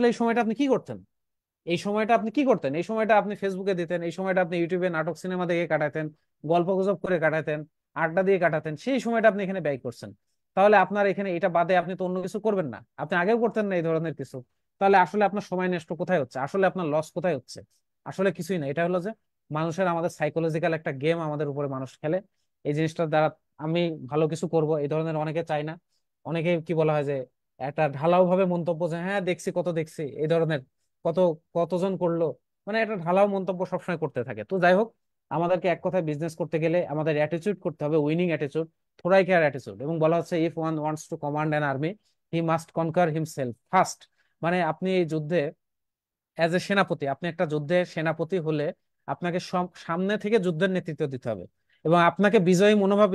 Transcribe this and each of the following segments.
আসলে এই সময়টা আপনি কি করতেন? এই সময়টা আপনি ফেসবুকে দিতেন, এই সময়টা আপনি ইউটিউবে নাটক সিনেমা দেখে কাটাতেন, গল্প গুজব করে কাটাতেন, আড্ডা দিয়ে কাটাতেন, সেই সময়টা আপনি এখানে ব্যয় করছেন। তাহলে আপনার এখানে এটা বাদে আপনি তো অন্য কিছু করবেন না, আপনি আগেও করতেন না এই ধরনের কিছু। তাহলে আসলে আপনার সময় নষ্ট কোথায় হচ্ছে, আসলে আপনার লস কোথায় হচ্ছে? আসলে কিছুই না, এটা হলো যে মানুষের, আমাদের সাইকোলজিক্যাল একটা গেম আমাদের উপরে মানুষ খেলে এই জিনিসটার দ্বারা। আমি ভালো কিছু করব এই ধরনের অনেকে চায় না। অনেকে কি বলা হয় যে একটা ঢালাও ভাবে মন্তব্য, যে হ্যাঁ দেখছি, কত দেখছি, এই ধরনের কত কতজন করলো, মানে একটা ঢালাও মন্তব্য সবসময় করতে থাকে। তো যাই হোক, আমাদেরকে এক কথায় বিজনেস করতে গেলে আমাদের অ্যাটিটিউড করতে হবে, উইনিং অ্যাটিটিউড, থোড়াই কেয়ার অ্যাটিটিউড। এবং বলা হচ্ছে if one wants to command an army, he must কনকার himself first. মানে আপনি এই যুদ্ধে অ্যাজ এ সেনাপতি, আপনি একটা যুদ্ধের সেনাপতি হলে আপনাকে সামনে থেকে যুদ্ধের নেতৃত্ব দিতে হবে, এবং আপনাকে বিজয়ী মনোভাব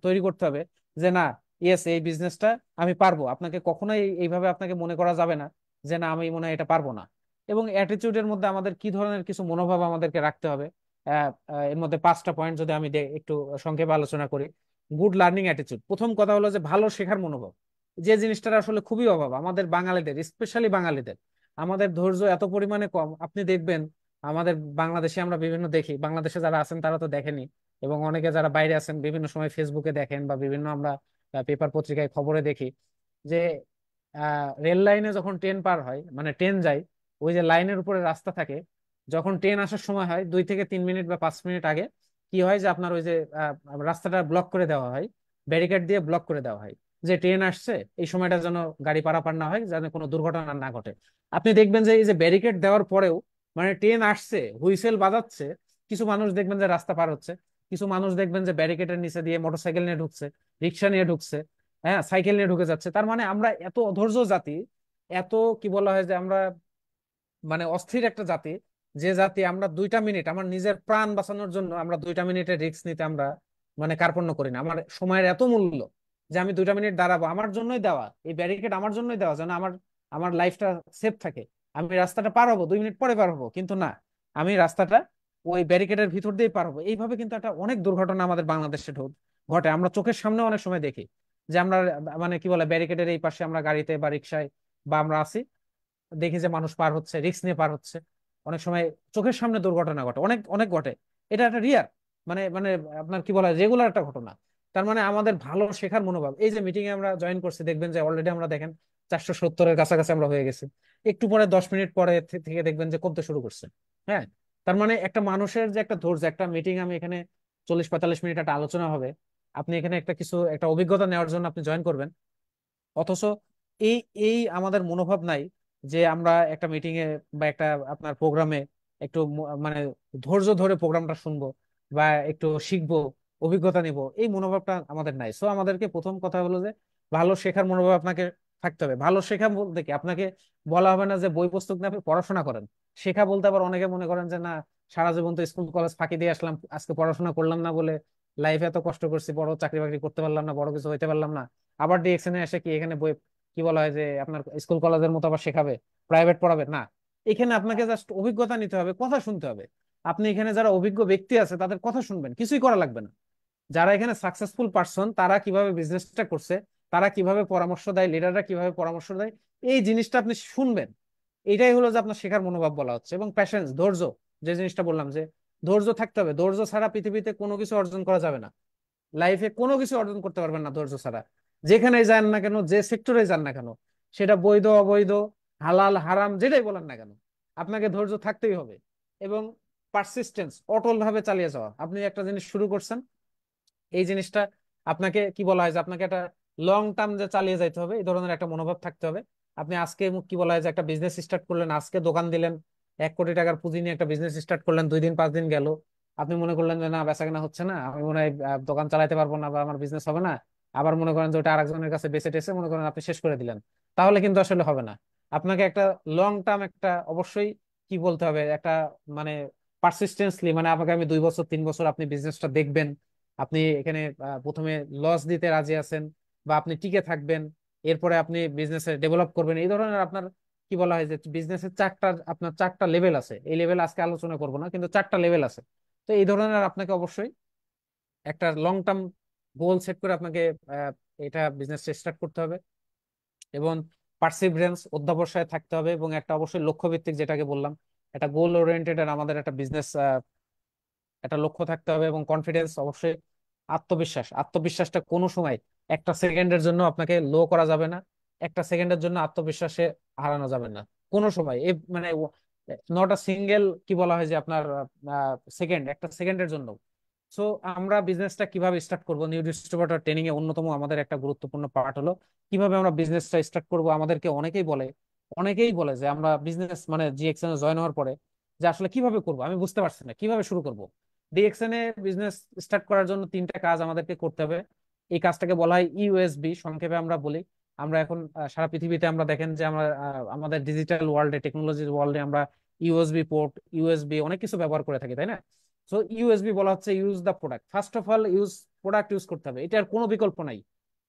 তৈরি করতে হবে, যে না, ইয়েস, এই বিজনেসটা আমি পারবো। আপনাকে কখনোই এইভাবে আপনাকে মনে করা যাবে না যে না, আমি মনে হয় এটা পারবো না। এবং অ্যাটিটিউডের মধ্যে আমাদের কি ধরনের কিছু মনোভাব আমাদেরকে রাখতে হবে, এর মধ্যে 5টা পয়েন্ট যদি আমি একটু সংক্ষেপে আলোচনা করি। গুড লার্নিং অ্যাটিটিউড, প্রথম কথা হলো যে ভালো শেখার মনোভাব। যে জিনিসটার আসলে খুবই অভাব আমাদের বাঙালিদের, স্পেশালি বাঙালিদের। আমাদের ধৈর্য এত পরিমাণে কম, আপনি দেখবেন আমাদের বাংলাদেশে, আমরা বিভিন্ন দেখি, বাংলাদেশে যারা আছেন তারা তো দেখেনি, এবং অনেকে যারা বাইরে আছেন বিভিন্ন সময় ফেসবুকে দেখেন বা বিভিন্ন আমরা পেপার পত্রিকায় খবরে দেখি যে রেল লাইনে যখন ট্রেন পার হয়, মানে ট্রেন যায়, ওই যে লাইনের উপরে রাস্তা থাকে, যখন ট্রেন আসার সময় হয় 2 থেকে 3 মিনিট বা 5 মিনিট আগে কি হয়, যে আপনার ওই যে রাস্তাটা ব্লক করে দেওয়া হয়, ব্যারিকেড দিয়ে ব্লক করে দেওয়া হয়, যে ট্রেন আসছে, এই সময়টা যেন গাড়ি পারাপার না হয়, যেন কোনো দুর্ঘটনা না ঘটে। আপনি দেখবেন যে এই যে ব্যারিকেড দেওয়ার পরেও, মানে ট্রেন আসছে, হুইসেল বাজাচ্ছে, কিছু মানুষ দেখবেন যে রাস্তা পার হচ্ছে, কিছু মানুষ দেখবেন যে ব্যারিকেডের নিচে দিয়ে মোটরসাইকেল নিয়ে ঢুকছে, রিক্সা নিয়ে ঢুকছে, হ্যাঁ সাইকেল নিয়ে ঢুকে যাচ্ছে। তার মানে আমরা এত অধৈর্য জাতি, এত কি বলা হয় যে আমরা মানে অস্থির একটা জাতি, যে জাতি আমরা 2টা মিনিট আমার নিজের প্রাণ বাঁচানোর জন্য আমরা 2টা মিনিটের রিস্ক নিতে আমরা মানে কার্পণ্য করি না। আমার সময়ের এত মূল্য যে আমি 2টা মিনিট দাঁড়াবো, আমার জন্যই দেওয়া এই ব্যারিকেড, আমার জন্যই দেওয়া, যেন আমার আমার লাইফটা সেফ থাকে। আমি রাস্তাটা পার হবো 2 মিনিট পরে পার হবো, কিন্তু না, আমি রাস্তাটা ওই ব্যারিকেডের ভিতর দিয়ে পার হবো। এইভাবে কিন্তু একটা অনেক দুর্ঘটনা আমাদের বাংলাদেশে ঘটে, আমরা চোখের সামনে অনেক সময় দেখি, যে আমরা মানে কি বলে ব্যারিকেডের এই পাশে আমরা গাড়িতে বা রিক্সায় বা আমরা আছি, দেখি যে মানুষ পার হচ্ছে, রিস্ক নিয়ে পার হচ্ছে। অনেক সময় চোখের সামনে দুর্ঘটনা ঘটে, অনেক অনেক ঘটে। এটা একটা রিয়ার, মানে মানে আপনার কি বলা হয়, রেগুলার একটা ঘটনা। তার মানে আমাদের ভালো শেখার মনোভাব, এই যে মিটিং এ আমরা জয়েন করছি, দেখবেন যে অলরেডি আমরা দেখেন 470-এর কাছাকাছি আমরা হয়ে গেছি। একটু পরে 10 মিনিট পরে থেকে দেখবেন যে কমতে শুরু করছে। হ্যাঁ, তার মানে একটা মানুষের যে একটা ধৈর্য, একটা মিটিং আমি এখানে 40-45 মিনিট একটা আলোচনা হবে, আপনি এখানে একটা কিছু একটা অভিজ্ঞতা নেওয়ার জন্য আপনি জয়েন করবেন, অথচ এই এই আমাদের মনোভাব নাই যে আমরা একটা মিটিং এ বা একটা আপনার প্রোগ্রামে একটু মানে ধৈর্য ধরে প্রোগ্রামটা শুনবো বা একটু শিখবো, অভিজ্ঞতা নিব, এই মনোভাবটা আমাদের নাই। সো আমাদেরকে প্রথম কথা হলো যে ভালো শেখার মনোভাব আপনাকে থাকতে হবে। ভালো শেখা বলতে কি, আপনাকে বলা হবে না যে বই পুস্তক নিয়ে আপনি পড়াশোনা করেন। শেখা বলতে আবার অনেকে মনে করেন যে না, সারা জীবন তো স্কুল কলেজ ফাঁকি দিয়ে আসলাম, আজকে পড়াশোনা করলাম না বলে লাইফে এত কষ্ট করছি, বড় চাকরি বাকরি করতে পারলাম না, বড় কিছু হইতে পারলাম না, আবার ডিএক্সএনে এসে কি এখানে বই, কি বলা হয় যে আপনার স্কুল কলেজের মতো আবার শেখাবে, প্রাইভেট পড়াবে না। এখানে আপনাকে জাস্ট অভিজ্ঞতা নিতে হবে, কথা শুনতে হবে। আপনি এখানে যারা অভিজ্ঞ ব্যক্তি আছে তাদের কথা শুনবেন, কিছুই করা লাগবে না। যারা এখানে সাকসেসফুল পার্সন, তারা কিভাবে বিজনেসটা করছে, তারা কিভাবে পরামর্শ দেয়, লিডাররা কিভাবে পরামর্শ দেয়, এই জিনিসটা আপনি শুনবেন। এটাই হলো যে আপনার শেখার মনোভাব বলা হচ্ছে। এবং প্যাশেন্স, ধৈর্য, যে জিনিসটা বললাম যে ধৈর্য থাকতে হবে। ধৈর্য ছাড়া পৃথিবীতে কোনো কিছু অর্জন করা যাবে না, লাইফে কোনো কিছু অর্জন করতে পারবেন না ধৈর্য ছাড়া। যেখানেই যান না কেন, যে সেক্টরে যান না কেন, সেটা বৈধ অবৈধ, হালাল হারাম, যেটাই বলেন না কেন, আপনাকে ধৈর্য থাকতেই হবে। এবং পারসিস্টেন্স, অটল ভাবে চালিয়ে যাওয়া। আপনি একটা জিনিস শুরু করছেন, এই জিনিসটা আপনাকে কি বলা হয় যে আপনাকে একটা লং টার্ম যে চালিয়ে যাইতে হবে, এই ধরনের একটা মনোভাব থাকতে হবে। আপনি আজকে কি বলা হয় যে একটা বিজনেস স্টার্ট করলেন, আজকে দোকান দিলেন, 1 কোটি টাকার পুঁজি নিয়ে একটা বিজনেস স্টার্ট করলেন, 2 দিন 5 দিন গেল, আপনি মনে করলেন যে না, বেচাকেনা হচ্ছে না, আমি মনে হয় দোকান চালাতে পারবো না বা আমার বিজনেস হবে না। আবার মনে করেন যে ওটা আরেকজনের কাছে বেঁচে টেসে মনে করেন আপনি শেষ করে দিলেন। তাহলে কিন্তু আসলে হবে না। আপনাকে একটা লং টার্ম একটা অবশ্যই কি বলতে হবে, একটা মানে পারসিস্টেন্সলি, মানে আপনাকে আমি 2 বছর 3 বছর আপনি বিজনেসটা দেখবেন, আপনি এখানে প্রথমে লস দিতে রাজি আছেন বা আপনি টিকে থাকবেন, এরপরে আপনি বিজনেসে ডেভেলপ করবেন, এই ধরনের আপনার কি বলা হয় যে বিজনেসের আপনার 4টা লেভেল আছে। এই লেভেল আজকে আলোচনা করব না, কিন্তু 4টা লেভেল আছে। তো এই ধরনের আপনাকে অবশ্যই একটা লং টার্ম গোল সেট করে আপনাকে আহ, এটা বিজনেস স্টার্ট করতে হবে। এবং পার্সিভারেন্স, অধ্যবসায় থাকতে হবে, এবং একটা অবশ্যই লক্ষ্য ভিত্তিক, যেটাকে বললাম, একটা গোল ওরিয়েন্টেড আমাদের একটা বিজনেস, একটা লক্ষ্য থাকতে হবে, এবং কনফিডেন্স অবশ্যই। আত্মবিশ্বাস, আত্মবিশ্বাসটা কোনো সময় একটা সেকেন্ডের জন্য আপনাকে লো করা যাবে না, একটা সেকেন্ডের জন্য আত্মবিশ্বাসে হারানো যাবে না কোনো সময়। মানে নট আ সিঙ্গেল, কি বলা হয় যে আপনার সেকেন্ড, একটা সেকেন্ডের জন্য। সো আমরা বিজনেসটা কিভাবে স্টার্ট করবো, নিউ ডিস্ট্রিবিউটর ট্রেনিং এ অন্যতম আমাদের একটা গুরুত্বপূর্ণ পার্ট হলো কিভাবে আমরা বিজনেসটা স্টার্ট করব। আমাদেরকে অনেকেই বলে যে আমরা বিজনেস মানে জিএক্সএন এ জয়েন হওয়ার পরে যে আসলে কিভাবে করব, আমি বুঝতে পারছি না কিভাবে শুরু করব। ডিএক্সএন এ বিজনেস স্টার্ট করার জন্য তিনটা কাজ আমাদেরকে করতে হবে। এই কাজটাকে বলা হয় ইউএসবি, সংক্ষেপে আমরা বলি। আমরা এখন সারা পৃথিবীতে আমরা দেখেন যে আমরা আমাদের ডিজিটাল ওয়ার্ল্ডে, টেকনোলজির ওয়ার্ল্ডে আমরা ইউএসবি পোর্ট, ইউএসবি অনেক কিছু ব্যবহার করে থাকি, তাই না? সো ইউএসবি বলা হচ্ছে use the product, first of all product use করতে হবে, এটার কোনো বিকল্প নাই।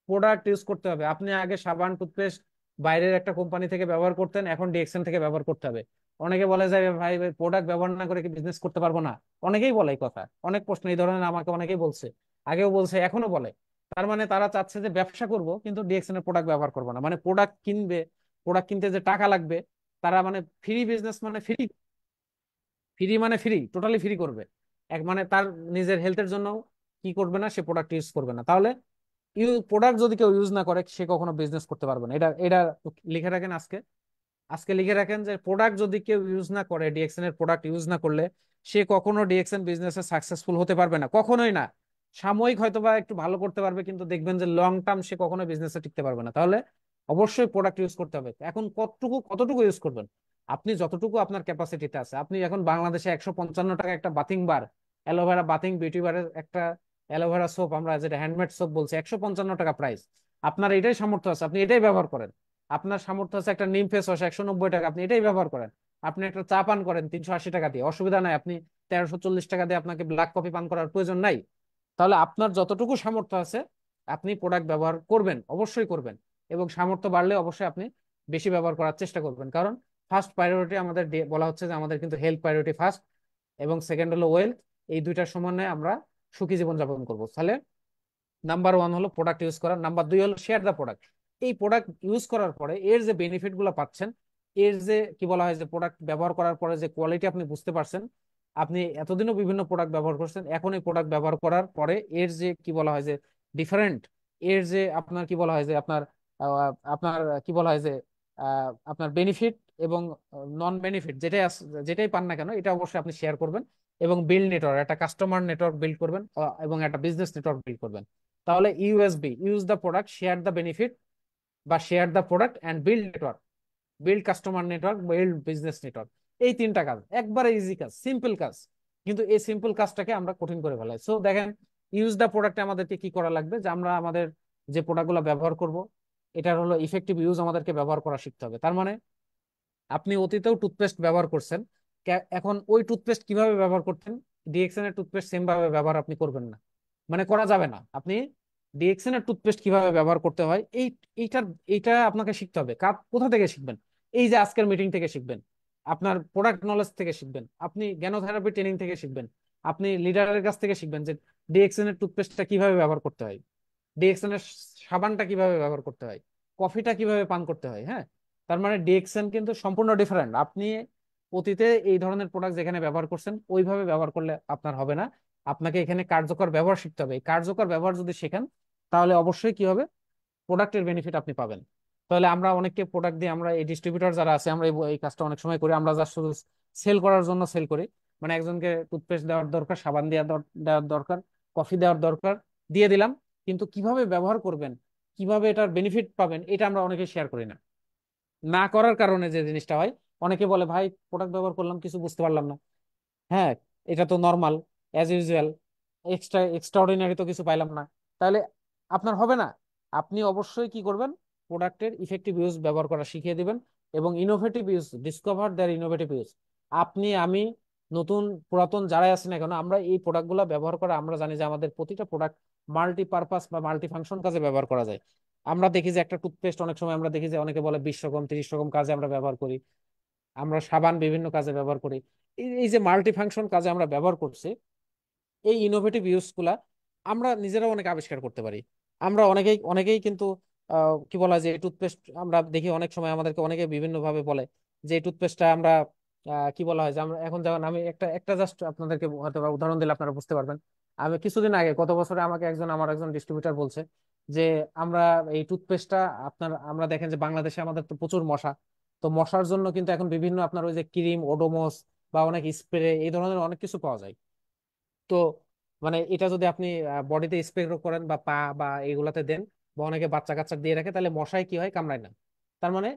প্রোডাক্ট ইউজ করতে হবে। আপনি আগে সাবান টুথপেস্ট বাইরের একটা কোম্পানি থেকে ব্যবহার করতেন, এখন ডিএক্সএন থেকে ব্যবহার করতে হবে। অনেকে বলে যে ভাই ভাই প্রোডাক্ট ব্যবহার না করে কি বিজনেস করতে পারবো না? অনেকেই বলে এই কথা, অনেক প্রশ্ন এই ধরনের আমাকে অনেকেই বলছে, আগেও বলছে, এখনো বলে। তার মানে তারা চাচ্ছে যে ব্যবসা করব কিন্তু ডিএক্সএন এর প্রোডাক্ট ব্যবহার করবো না, মানে প্রোডাক্ট কিনবে, প্রোডাক্ট কিনতে যে টাকা লাগবে, তারা মানে ফ্রি বিজনেস, মানে ফ্রি, ফ্রি মানে ফ্রি, টোটালি ফ্রি করবে। এক মানে তার নিজের হেলথের জন্য কি করবে না, সে প্রোডাক্ট ইউজ করবে না। তাহলে প্রোডাক্ট যদি কেউ ইউজ না করে সে কখনো বিজনেস করতে পারবে না। এটা এটা লিখে রাখেন আজকে, আজকে লিখে রাখেন যে প্রোডাক্ট যদি কেউ ইউজ না করে, ডিএক্সএন এর প্রোডাক্ট ইউজ না করলে সে কখনো ডিএক্সএন বিজনেসে সাকসেসফুল হতে পারবে না, কখনোই না। সাময়িক হয়তোবা একটু ভালো করতে পারবে, কিন্তু দেখবেন যে লং টার্ম সে কখনো বিজনেসে টিকতে পারবে না। তাহলে অবশ্যই প্রোডাক্ট ইউজ করতে হবে। এখন কতটুকু কতটুকু ইউজ করবেন, আপনি যতটুকু আপনার ক্যাপাসিটিতে আছে। আপনি এখন বাংলাদেশে 155 টাকা একটা বাথিং বার, অ্যালোভেরা বাথিং বিউটি বারের একটা অ্যালোভেরা সোপ, আমরা যেটা হ্যান্ডমেড সোপ বলছি, 155 টাকা প্রাইস। আপনার এটাই সামর্থ্য আছে, আপনি এটাই ব্যবহার করেন। আপনার সামর্থ্য আছে একটা নিম ফেস ওয়াশ 190 টাকা, আপনি এটাই ব্যবহার করেন। আপনি একটা চা পান করেন 380 টাকা দিয়ে, অসুবিধা নাই। আপনি 1340 টাকা দিয়ে আপনাকে ব্ল্যাক কফি পান করার প্রয়োজন নাই। তাহলে আপনার যতটুকু সামর্থ্য আছে আপনি প্রোডাক্ট ব্যবহার করবেন, অবশ্যই করবেন। এবং সামর্থ্য বাড়লে অবশ্যই আপনি বেশি ব্যবহার করার চেষ্টা করবেন, কারণ ফার্স্ট প্রায়োরিটি আমাদের বলা হচ্ছে যে আমাদের কিন্তু হেলথ প্রায়োরিটি ফার্স্ট, এবং সেকেন্ড হলো ওয়েলথ। এই দুইটার সমন্বয়ে আমরা সুখী জীবন যাপন করবো। তাহলে নাম্বার ওয়ান হলো প্রোডাক্ট ইউজ করা, নাম্বার দুই হলো শেয়ার দ্য প্রোডাক্ট। এই প্রোডাক্ট ইউজ করার পরে এর যে বেনিফিট গুলো পাচ্ছেন, এর যে কি বলা হয় যে প্রোডাক্ট ব্যবহার করার পরে যে কোয়ালিটি আপনি বুঝতে পারছেন, আপনি এতদিনও বিভিন্ন প্রোডাক্ট ব্যবহার করছেন, এখন এই প্রোডাক্ট ব্যবহার করার পরে এর যে কি বলা হয় যে ডিফারেন্ট, এর যে আপনার কি বলা হয় যে আপনার আপনার কি বলা হয় যে আপনার বেনিফিট এবং নন বেনিফিট যেটাই যেটাই পান না কেন, এটা অবশ্যই আপনি শেয়ার করবেন। এবং বিল্ড নেটওয়ার্ক, একটা কাস্টমার নেটওয়ার্ক বিল্ড করবেন, এবং একটা বিজনেস নেটওয়ার্ক বিল্ড করবেন। তাহলে USB, use the product, share the benefit, বা share the product and build network, build customer network, build business network. এই তিনটা কাজ একবারে ইজি কাজ, সিম্পল কাজ, কিন্তু এই সিম্পল কাজটাকে আমরা কঠিন করে ফেলাই। সো দেখেন, ইউজ দ্য প্রোডাক্টে আমাদেরকে কি করা লাগবে, যে আমরা আমাদের যে প্রোডাক্টগুলো ব্যবহার করব এটার হলো ইফেক্টিভ ইউজ আমাদেরকে ব্যবহার করা শিখতে হবে। তার মানে আপনি অতীতেও টুথপেস্ট ব্যবহার করছেন, এখন ওই টুথপেস্ট কিভাবে ব্যবহার করতেন, ডিএক্সএন এর টুথপেস্ট সেম ভাবে ব্যবহার আপনি করবেন না, মানে করা যাবে না। আপনি ডিএক্সএন এর টুথপেস্ট কিভাবে ব্যবহার করতে হয় এইটার এইটা আপনাকে শিখতে হবে। কোথা থেকে শিখবেন? এই যে আজকের মিটিং থেকে শিখবেন, আপনার প্রোডাক্ট নলেজ থেকে শিখবেন, আপনি জ্ঞানোথেরাপি ট্রেনিং থেকে শিখবেন, আপনি লিডারের কাছ থেকে শিখবেন যে ডিএক্সএন এর টুথপেস্টটা কিভাবে ব্যবহার করতে হয়, ডিএক্সএন এর সাবানটা কিভাবে ব্যবহার করতে হয়, কফিটা কিভাবে পান করতে হয়। হ্যাঁ, তার মানে ডিএক্সএন কিন্তু সম্পূর্ণ ডিফারেন্ট। আপনি অতীতে এই ধরনের প্রোডাক্ট যেখানে ব্যবহার করছেন ওইভাবে ব্যবহার করলে আপনার হবে না, আপনাকে এখানে কার্যকর ব্যবহার শিখতে হবে। এই কার্যকর ব্যবহার যদি শেখেন তাহলে অবশ্যই কি হবে, প্রোডাক্টের বেনিফিট আপনি পাবেন। তাহলে আমরা অনেককে প্রোডাক্ট দিয়ে, আমরা এই ডিস্ট্রিবিউটর যারা আছে, আমরা এই কাজটা অনেক সময় করি, আমরা যা শুধু সেল করার জন্য সেল করি। মানে একজনকে টুথপেস্ট দেওয়ার দরকার, সাবান দেওয়ার দরকার, কফি দেওয়ার দরকার, দিয়ে দিলাম, কিন্তু কিভাবে ব্যবহার করবেন, কিভাবে এটার বেনিফিট পাবেন, এটা আমরা অনেকে শেয়ার করি না। না করার কারণে যে জিনিসটা হয়, অনেকে বলে ভাই প্রোডাক্ট ব্যবহার করলাম কিছু বুঝতে পারলাম না। হ্যাঁ, এটা তো normal, as usual, extra ordinary তো কিছু পাইলাম না। তাহলে আপনার হবে না। আপনি অবশ্যই কি করবেন, প্রোডাক্টের ইফেক্টিভ ইউজ ব্যবহার করা শিখিয়ে দিবেন, এবং innovative use, discover their innovative use. আপনি আমি নতুন পুরাতন যারাই আছি না কেন, আমরা এই প্রোডাক্টগুলো ব্যবহার করা, আমরা জানি যে আমাদের প্রতিটা প্রোডাক্ট মাল্টি পারপাস বা মাল্টি ফাংশন কাজে ব্যবহার করা যায়। আমরা দেখি যে একটা টুথপেস্ট অনেক সময় আমরা দেখি যে অনেকে বলে 20 রকম 30 রকম কাজে আমরা ব্যবহার করি। আমরা সাবান বিভিন্ন কাজে ব্যবহার করি। এই যে মাল্টি ফাংশন কাজে আমরা ব্যবহার করছি, এই ইনোভেটিভ ইউজ গুলা আমরা নিজেরাও অনেক আবিষ্কার করতে পারি। আমরা অনেকেই অনেকেই কিন্তু কি বলা হয় যে টুথপেস্ট আমরা দেখি অনেক সময় আমাদেরকে অনেকে বিভিন্ন ভাবে বলে যে টুথপেস্টটা আমরা কি বলা হয় যে আমরা এখন যেমন আমি একটা একটা জাস্ট আপনাদেরকে হয়তো বা উদাহরণ দিলে আপনারা বুঝতে পারবেন। আমি কিছুদিন আগে গত বছরে আমাকে আমার একজন ডিস্ট্রিবিউটর বলছে যে আমরা এই টুথপেস্টটা আমরা দেখেন যে বাংলাদেশে আমাদের তো প্রচুর মশা, তো মশার জন্য কিন্তু এখন বিভিন্ন আপনার ওই যে ক্রিম, ওডোমস বা অনেক স্প্রে এই ধরনের অনেক কিছু পাওয়া যায়। তো মানে এটা যদি আপনি বডিতে স্প্রে করেন বা পা বা এগুলাতে দেন বা অনেকে বাচ্চা কাচ্চা দিয়ে রাখে, তাহলে মশায় কি হয়, কামড়ায় না। তার মানে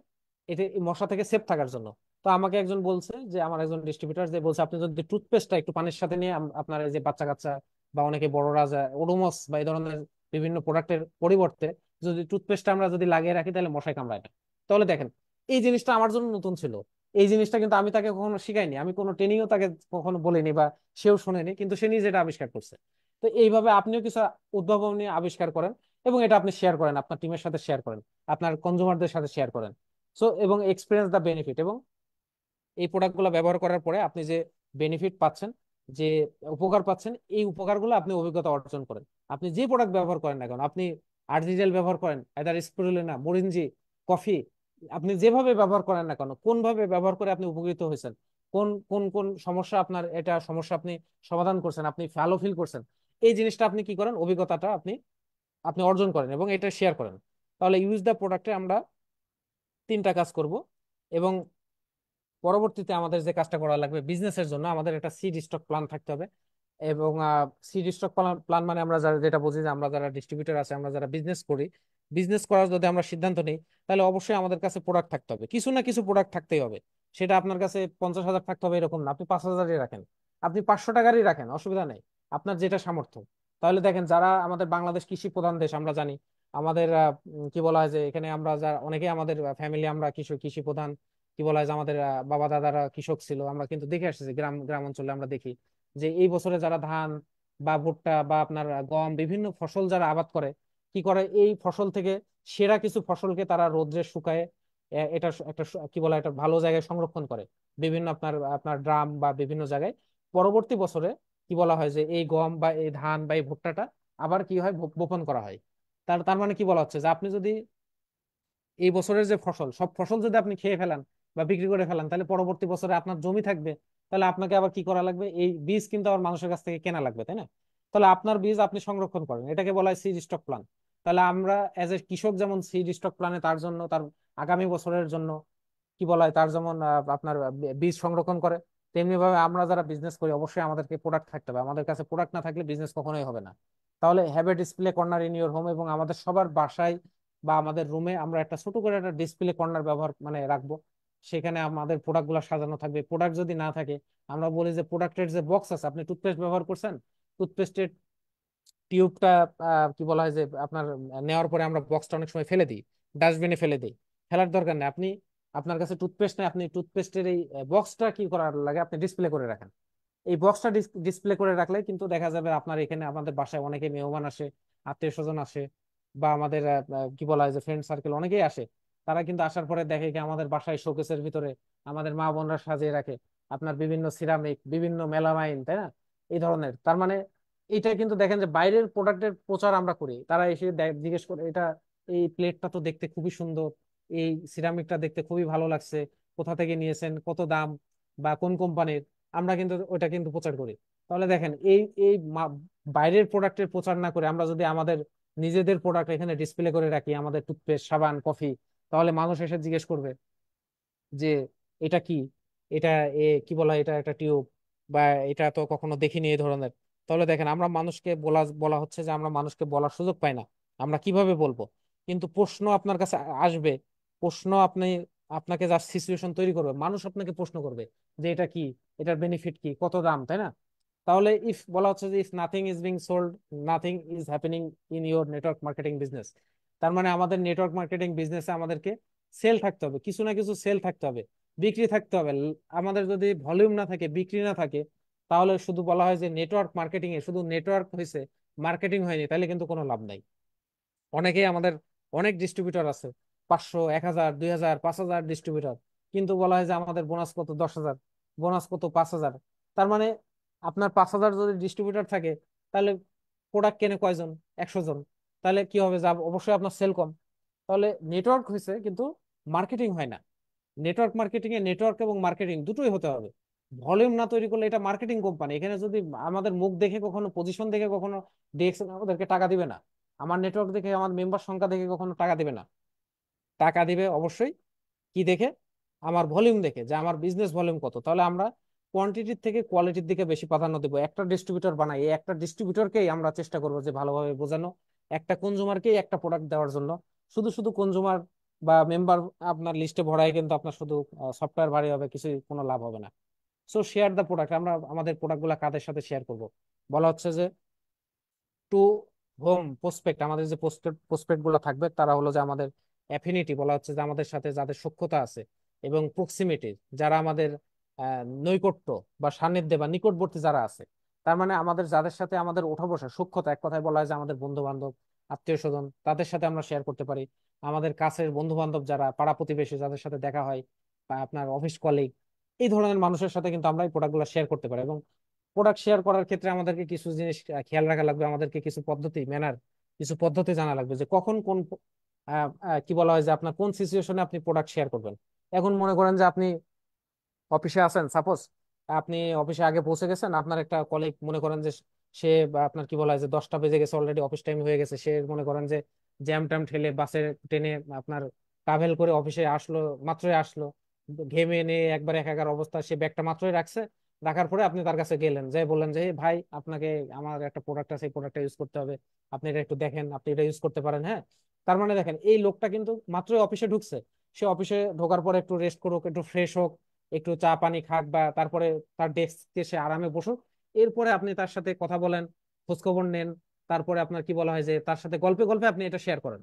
এটা এই মশা থেকে সেফ থাকার জন্য। তো আমাকে একজন বলছে যে আমার একজন ডিস্ট্রিবিউটর যে বলছে আপনি যদি টুথপেস্টটা একটু পানির সাথে নিয়ে আপনার এই যে বাচ্চা কাচ্চা বা অনেকে বড়রা যায় ওডোমস বা এই ধরনের বিভিন্ন প্রোডাক্টের পরিবর্তে যদি টুথপেস্টটা আমরা যদি লাগিয়ে রাখি তাহলে মশায় কামড়ায় না। তাহলে দেখেন এই জিনিসটা আমার জন্য নতুন ছিল। এই জিনিসটা কিন্তু আমি তাকে কখনো শিখাইনি, আমি কোনো ট্রেনিংও তাকে কখনো বলিনি বা সেও শোনেনি, কিন্তু সে নিজে এটা আবিষ্কার করছে। তো এইভাবে আপনিও কিছু উদ্ভাবনী আবিষ্কার করেন এবং এটা আপনি শেয়ার করেন, আপনার টিমের সাথে শেয়ার করেন, আপনার কনজিউমারদের সাথে শেয়ার করেন। সো এবং এক্সপিরিয়েন্স দা বেনিফিট, এবং এই প্রোডাক্টগুলো ব্যবহার করার পরে আপনি যে বেনিফিট পাচ্ছেন, যে উপকার পাচ্ছেন, এই উপকারগুলো আপনি অভিজ্ঞতা অর্জন করেন। আপনি যে প্রোডাক্ট ব্যবহার করেন না কেন, আপনি আর্টিজেল ব্যবহার করেন, এদার স্পিরুলিনা, মোরিনজি, কফি, আপনি যেভাবে ব্যবহার করেন না কেন, কোন ভাবে ব্যবহার করে আপনি উপকৃত হয়েছেন, কোন কোন কোন সমস্যা আপনার এটা সমস্যা আপনি সমাধান করছেন, আপনি ভালো ফিল করছেন, এই জিনিসটা আপনি কি করেন, অভিজ্ঞতাটা আপনি আপনি অর্জন করেন এবং এটা শেয়ার করেন। তাহলে ইউজ দ্য প্রোডাক্টে আমরা তিনটা কাজ করব। এবং পরবর্তীতে আমাদের যে কাজটা করা লাগবে বিজনেসের জন্য, আমাদের একটা সিড স্টক প্ল্যান থাকতে হবে। এবং সিড স্টক প্ল্যান মানে আমরা যারা যেটা বুঝি যে আমরা যারা ডিস্ট্রিবিউটর আছে, আমরা যারা বিজনেস করি, বিজনেস করার যদি আমরা সিদ্ধান্ত নিই, তাহলে অবশ্যই আমাদের কাছে প্রোডাক্ট থাকতে হবে, কিছু না কিছু প্রোডাক্ট থাকতেই হবে। সেটা আপনার কাছে 50,000 থাকতে হবে এরকম না, আপনি 5,000-ই রাখেন, আপনি 500 টাকারই রাখেন, অসুবিধা নেই, আপনার যেটা সামর্থ্য। তাহলে দেখেন যারা আমাদের বাংলাদেশ কৃষি প্রধান দেশ আমরা জানি, আমাদের কি বলা হয় যে এখানে আমরা যারা অনেকে আমাদের ফ্যামিলি আমরা কৃষি কৃষি প্রধান, কি বলা হয় যে আমাদের বাবা দাদারা কৃষক ছিল, আমরা কিন্তু দেখে আসছি গ্রাম গ্রাম অঞ্চলে আমরা দেখি যে এই বছরে যারা ধান বা ভুট্টা বা আপনার গম বিভিন্ন ফসল যারা আবাদ করে, কি করে এই ফসল থেকে সেরা কিছু ফসলকে তারা রোদ্রে শুকায় এটা একটা কি বলা হয়, একটা ভালো জায়গায় সংরক্ষণ করে বিভিন্ন আপনার আপনার ড্রাম বা বিভিন্ন জায়গায়। পরবর্তী বছরে কি বলা হয় যে এই গম বা এই ধান বা এই ভুট্টাটা আবার কি হয়, বপন করা হয়। তার তার মানে কি বলা হচ্ছে যে আপনি যদি এই বছরের যে ফসল সব ফসল যদি আপনি খেয়ে ফেলান বা বিক্রি করে ফেলান, তাহলে পরবর্তী বছরে আপনার জমি থাকবে, তাহলে আপনাকে আবার কি করা লাগবে, এই বীজ কিন্তু আবার মানুষের কাছ থেকে কেনা লাগবে, তাই না? তাহলে আপনার বীজ আপনি সংরক্ষণ করেন, এটাকে বলা হয় সিড স্টক প্ল্যান। তাহলে আমরা এজ এ কৃষক যেমন সিড স্টক প্ল্যানে তার জন্য তার আগামী বছরের জন্য কি বলা হয় তার যেমন আপনার বীজ সংরক্ষণ করে, তেমনি ভাবে আমরা যারা বিজনেস করি অবশ্যই আমাদেরকে প্রোডাক্ট থাকতে হবে, আমাদের কাছে প্রোডাক্ট না থাকলে বিজনেস কখনোই হবে না। তাহলে have a display corner in your home, এবং আমাদের সবার বাসায় বা আমাদের রুমে আমরা একটা ছোট করে একটা ডিসপ্লে কর্নার ব্যবহার মানে রাখবো। সেখানে আমাদের প্রোডাক্ট গুলো সাজানো থাকবে। প্রোডাক্ট যদি না থাকে, আমরা বলি যে প্রোডাক্টের যে বক্স আছে, আপনি টুথপেস্ট ব্যবহার করছেন, টুথপেস্টের টিউবটা কি বলা হয় যে আপনার নেওয়ার পরে আমরা বক্সটা অনেক সময় ফেলে দিই, ডাস্টবিনে ফেলে দিই। ফেলার দরকার নেই, আপনি আপনার কাছে টুথপেস্ট নেই, আপনি টুথপেস্টের এই বক্সটা কি করার লাগে, আপনি ডিসপ্লে করে রাখেন। এই বক্সটা ডিসপ্লে করে রাখলে কিন্তু দেখা যাবে আপনার এখানে আমাদের বাসায় অনেকে মেহমান আসে, আত্মীয় স্বজন আসে, বা আমাদের কি বলা হয় যে ফ্রেন্ড সার্কেল অনেকেই আসে, তারা কিন্তু আসার পরে দেখে কি আমাদের বাসায় শোকেসের ভিতরে আমাদের মা বোনরা সাজিয়ে রাখে আপনার বিভিন্ন সিরামিক, বিভিন্ন মেলামাইন, তাই না, এই ধরনের। তার মানে এটা কিন্তু দেখেন যে বাইরের প্রোডাক্টের প্রচার আমরা করি, তারা এসে জিজ্ঞেস করে এটা এই প্লেটটা তো দেখতে খুবই সুন্দর, এই সিরামিকটা দেখতে খুবই ভালো লাগছে, কোথা থেকে নিয়েছেন, কত দাম, বা কোন কোম্পানির, আমরা কিন্তু ওটা কিন্তু প্রচার করি। তাহলে দেখেন এই এই বাইরের প্রোডাক্টের প্রচার না করে আমরা যদি আমাদের নিজেদের প্রোডাক্ট এখানে ডিসপ্লে করে রাখি, আমাদের টুথপেস্ট, সাবান, কফি, তাহলে মানুষ এসে জিজ্ঞেস করবে যে এটা কি, এটা কি বলা হয়, এটা একটা টিউব, বা এটা তো কখনো দেখিনি এই ধরনের। তাহলে দেখেন আমরা মানুষকে বলা বলা হচ্ছে যে আমরা মানুষকে বলার সুযোগ পাই না, আমরা কিভাবে বলবো? কিন্তু প্রশ্ন আপনার কাছে আসবে, প্রশ্ন আপনি আপনাকে যা সিচুয়েশন তৈরি করবে, মানুষ আপনাকে প্রশ্ন করবে যে এটা কি, এটার বেনিফিট কি, কত দাম, তাই না? তাহলে ইফ বলা হচ্ছে যে if nothing is being sold, nothing is happening in your network marketing business. তার মানে আমাদের নেটওয়ার্ক মার্কেটিং বিজনেসে আমাদেরকে সেল থাকতে হবে, কিছু না কিছু সেল থাকতে হবে, বিক্রি থাকতে হবে। আমাদের যদি ভলিউম না থাকে, বিক্রি না থাকে, তাহলে শুধু বলা হয় যে নেটওয়ার্ক মার্কেটিং এ শুধু নেটওয়ার্ক হয়েছে, মার্কেটিং হয়নি, তাহলে কিন্তু কোনো লাভ নাই। অনেকেই আমাদের অনেক ডিস্ট্রিবিউটর আছে, 500, 1,000, 2,000, 5,000 ডিস্ট্রিবিউটর, কিন্তু বলা হয় যে আমাদের বোনাস কত, 10,000, বোনাস কত, 5,000। তার মানে আপনার 5,000 যদি ডিস্ট্রিবিউটর থাকে, তাহলে প্রোডাক্ট কেনে কয়জন, 100 জন, তাহলে কি হবে, যা অবশ্যই আপনার সেল কম। তাহলে নেটওয়ার্ক হয়েছে কিন্তু মার্কেটিং হয় না। নেটওয়ার্ক মার্কেটিং এ নেটওয়ার্ক এবং মার্কেটিং দুটোই হতে হবে। ভলিউম না তৈরি করলে এটা মার্কেটিং কোম্পানি, এখানে যদি আমাদের মুখ দেখে কখনো, পজিশন দেখে কখনো ডিএক্স আমাদেরকে টাকা দিবে না। আমার নেটওয়ার্ক দেখে, আমার মেম্বার সংখ্যা দেখে কখনো টাকা দিবে না। টাকা দিবে অবশ্যই কি দেখে? আমার ভলিউম দেখে, যে আমার বিজনেস ভলিউম কত। তাহলে আমরা কোয়ান্টিটির থেকে কোয়ালিটির দিকে বেশি প্রাধান্য দেবো। একটা ডিস্ট্রিবিউটর বানাই, এই একটা ডিস্ট্রিবিউটরকেই আমরা চেষ্টা করবো যে ভালোভাবে বোঝানো, একটা কনজুমারকেই একটা প্রোডাক্ট দেওয়ার জন্য। শুধু শুধু কনজুমার বা মেম্বার আপনার লিস্টে ভরায় কিন্তু আপনার শুধু সফটওয়্যার ভারী হবে, কিছু কোনো লাভ হবে না। সো শেয়ার দ্য প্রোডাক্ট, আমরা আমাদের প্রোডাক্ট গুলা কাদের সাথে শেয়ার করব? বলা হচ্ছে যে টু হোম প্রসপেক্ট, আমাদের যে প্রসপেক্ট গুলো থাকবে তারা হলো যে আমাদের অ্যাফিনিটি, বলা হচ্ছে যে আমাদের সাথে যাদের সখ্যতা আছে, এবং প্রক্সিমিটি, যারা আমাদের নৈকট্য বা সান্নিধ্যে বা নিকটবর্তী যারা আছে। তার মানে আমাদের যাদের সাথে আমাদের ওঠা বসা সখ্যতা, এক কথায় বলা হয় যে আমাদের বন্ধু বান্ধব, আত্মীয় স্বজন, তাদের সাথে আমরা শেয়ার করতে পারি। আমাদের কাছের বন্ধু বান্ধব যারা পাড়া প্রতিবেশী, যাদের সাথে দেখা হয়, বা আপনার অফিস কলিগ, এই ধরনের মানুষের সাথে কিন্তু আমরা এই প্রোডাক্টগুলো শেয়ার করতে পারি। এবং প্রোডাক্ট শেয়ার করার ক্ষেত্রে আমাদেরকে কিছু জিনিস খেয়াল রাখা লাগবে, আমাদেরকে কিছু পদ্ধতি, ম্যানার, কিছু পদ্ধতি জানা লাগবে, যে কখন কোন কি বলা হয় যে আপনার কোন সিচুয়েশনে আপনি প্রোডাক্ট শেয়ার করবেন। এখন মনে করেন যে আপনি অফিসে আছেন, সাপোজ আপনি অফিসে আগে পৌঁছে গেছেন, আপনার একটা কলিগ মনে করেন যে সে, বা আপনার কি বলা হয় যে 10টা বেজে গেছে, অলরেডি অফিস টাইম হয়ে গেছে, সে মনে করেন যে জ্যাম ট্যাম ঠেলে বাসে টেনে আপনার ট্রাভেল করে অফিসে আসলো, মাত্রই আসলো, ঘেমে নিয়ে একবার একাকার অবস্থা, সে ব্যাগটা মাত্রই রাখছে। রাখার পরে আপনি তার কাছে গেলেন, যে বললেন যে "এই ভাই, আপনাকে আমার একটা প্রোডাক্ট আছে, এই প্রোডাক্টটা ইউজ করতে হবে, আপনি এটা একটু দেখেন, আপনি এটা ইউজ করতে পারেন, হ্যাঁ"। তার মানে দেখেন, এই লোকটা কিন্তু মাত্রই অফিসে ঢুকছে, সে অফিসে ঢোকার পরে একটু রেস্ট করুক, একটু ফ্রেশ হোক, একটু চা পানি খাক, বা তারপরে তার ডেস্কে সে আরামে বসুক। এরপরে আপনি তার সাথে কথা বলেন, খোঁজখবর নেন। তারপরে আপনার কি বলা হয় যে তার সাথে গল্পে গল্পে আপনি এটা শেয়ার করেন।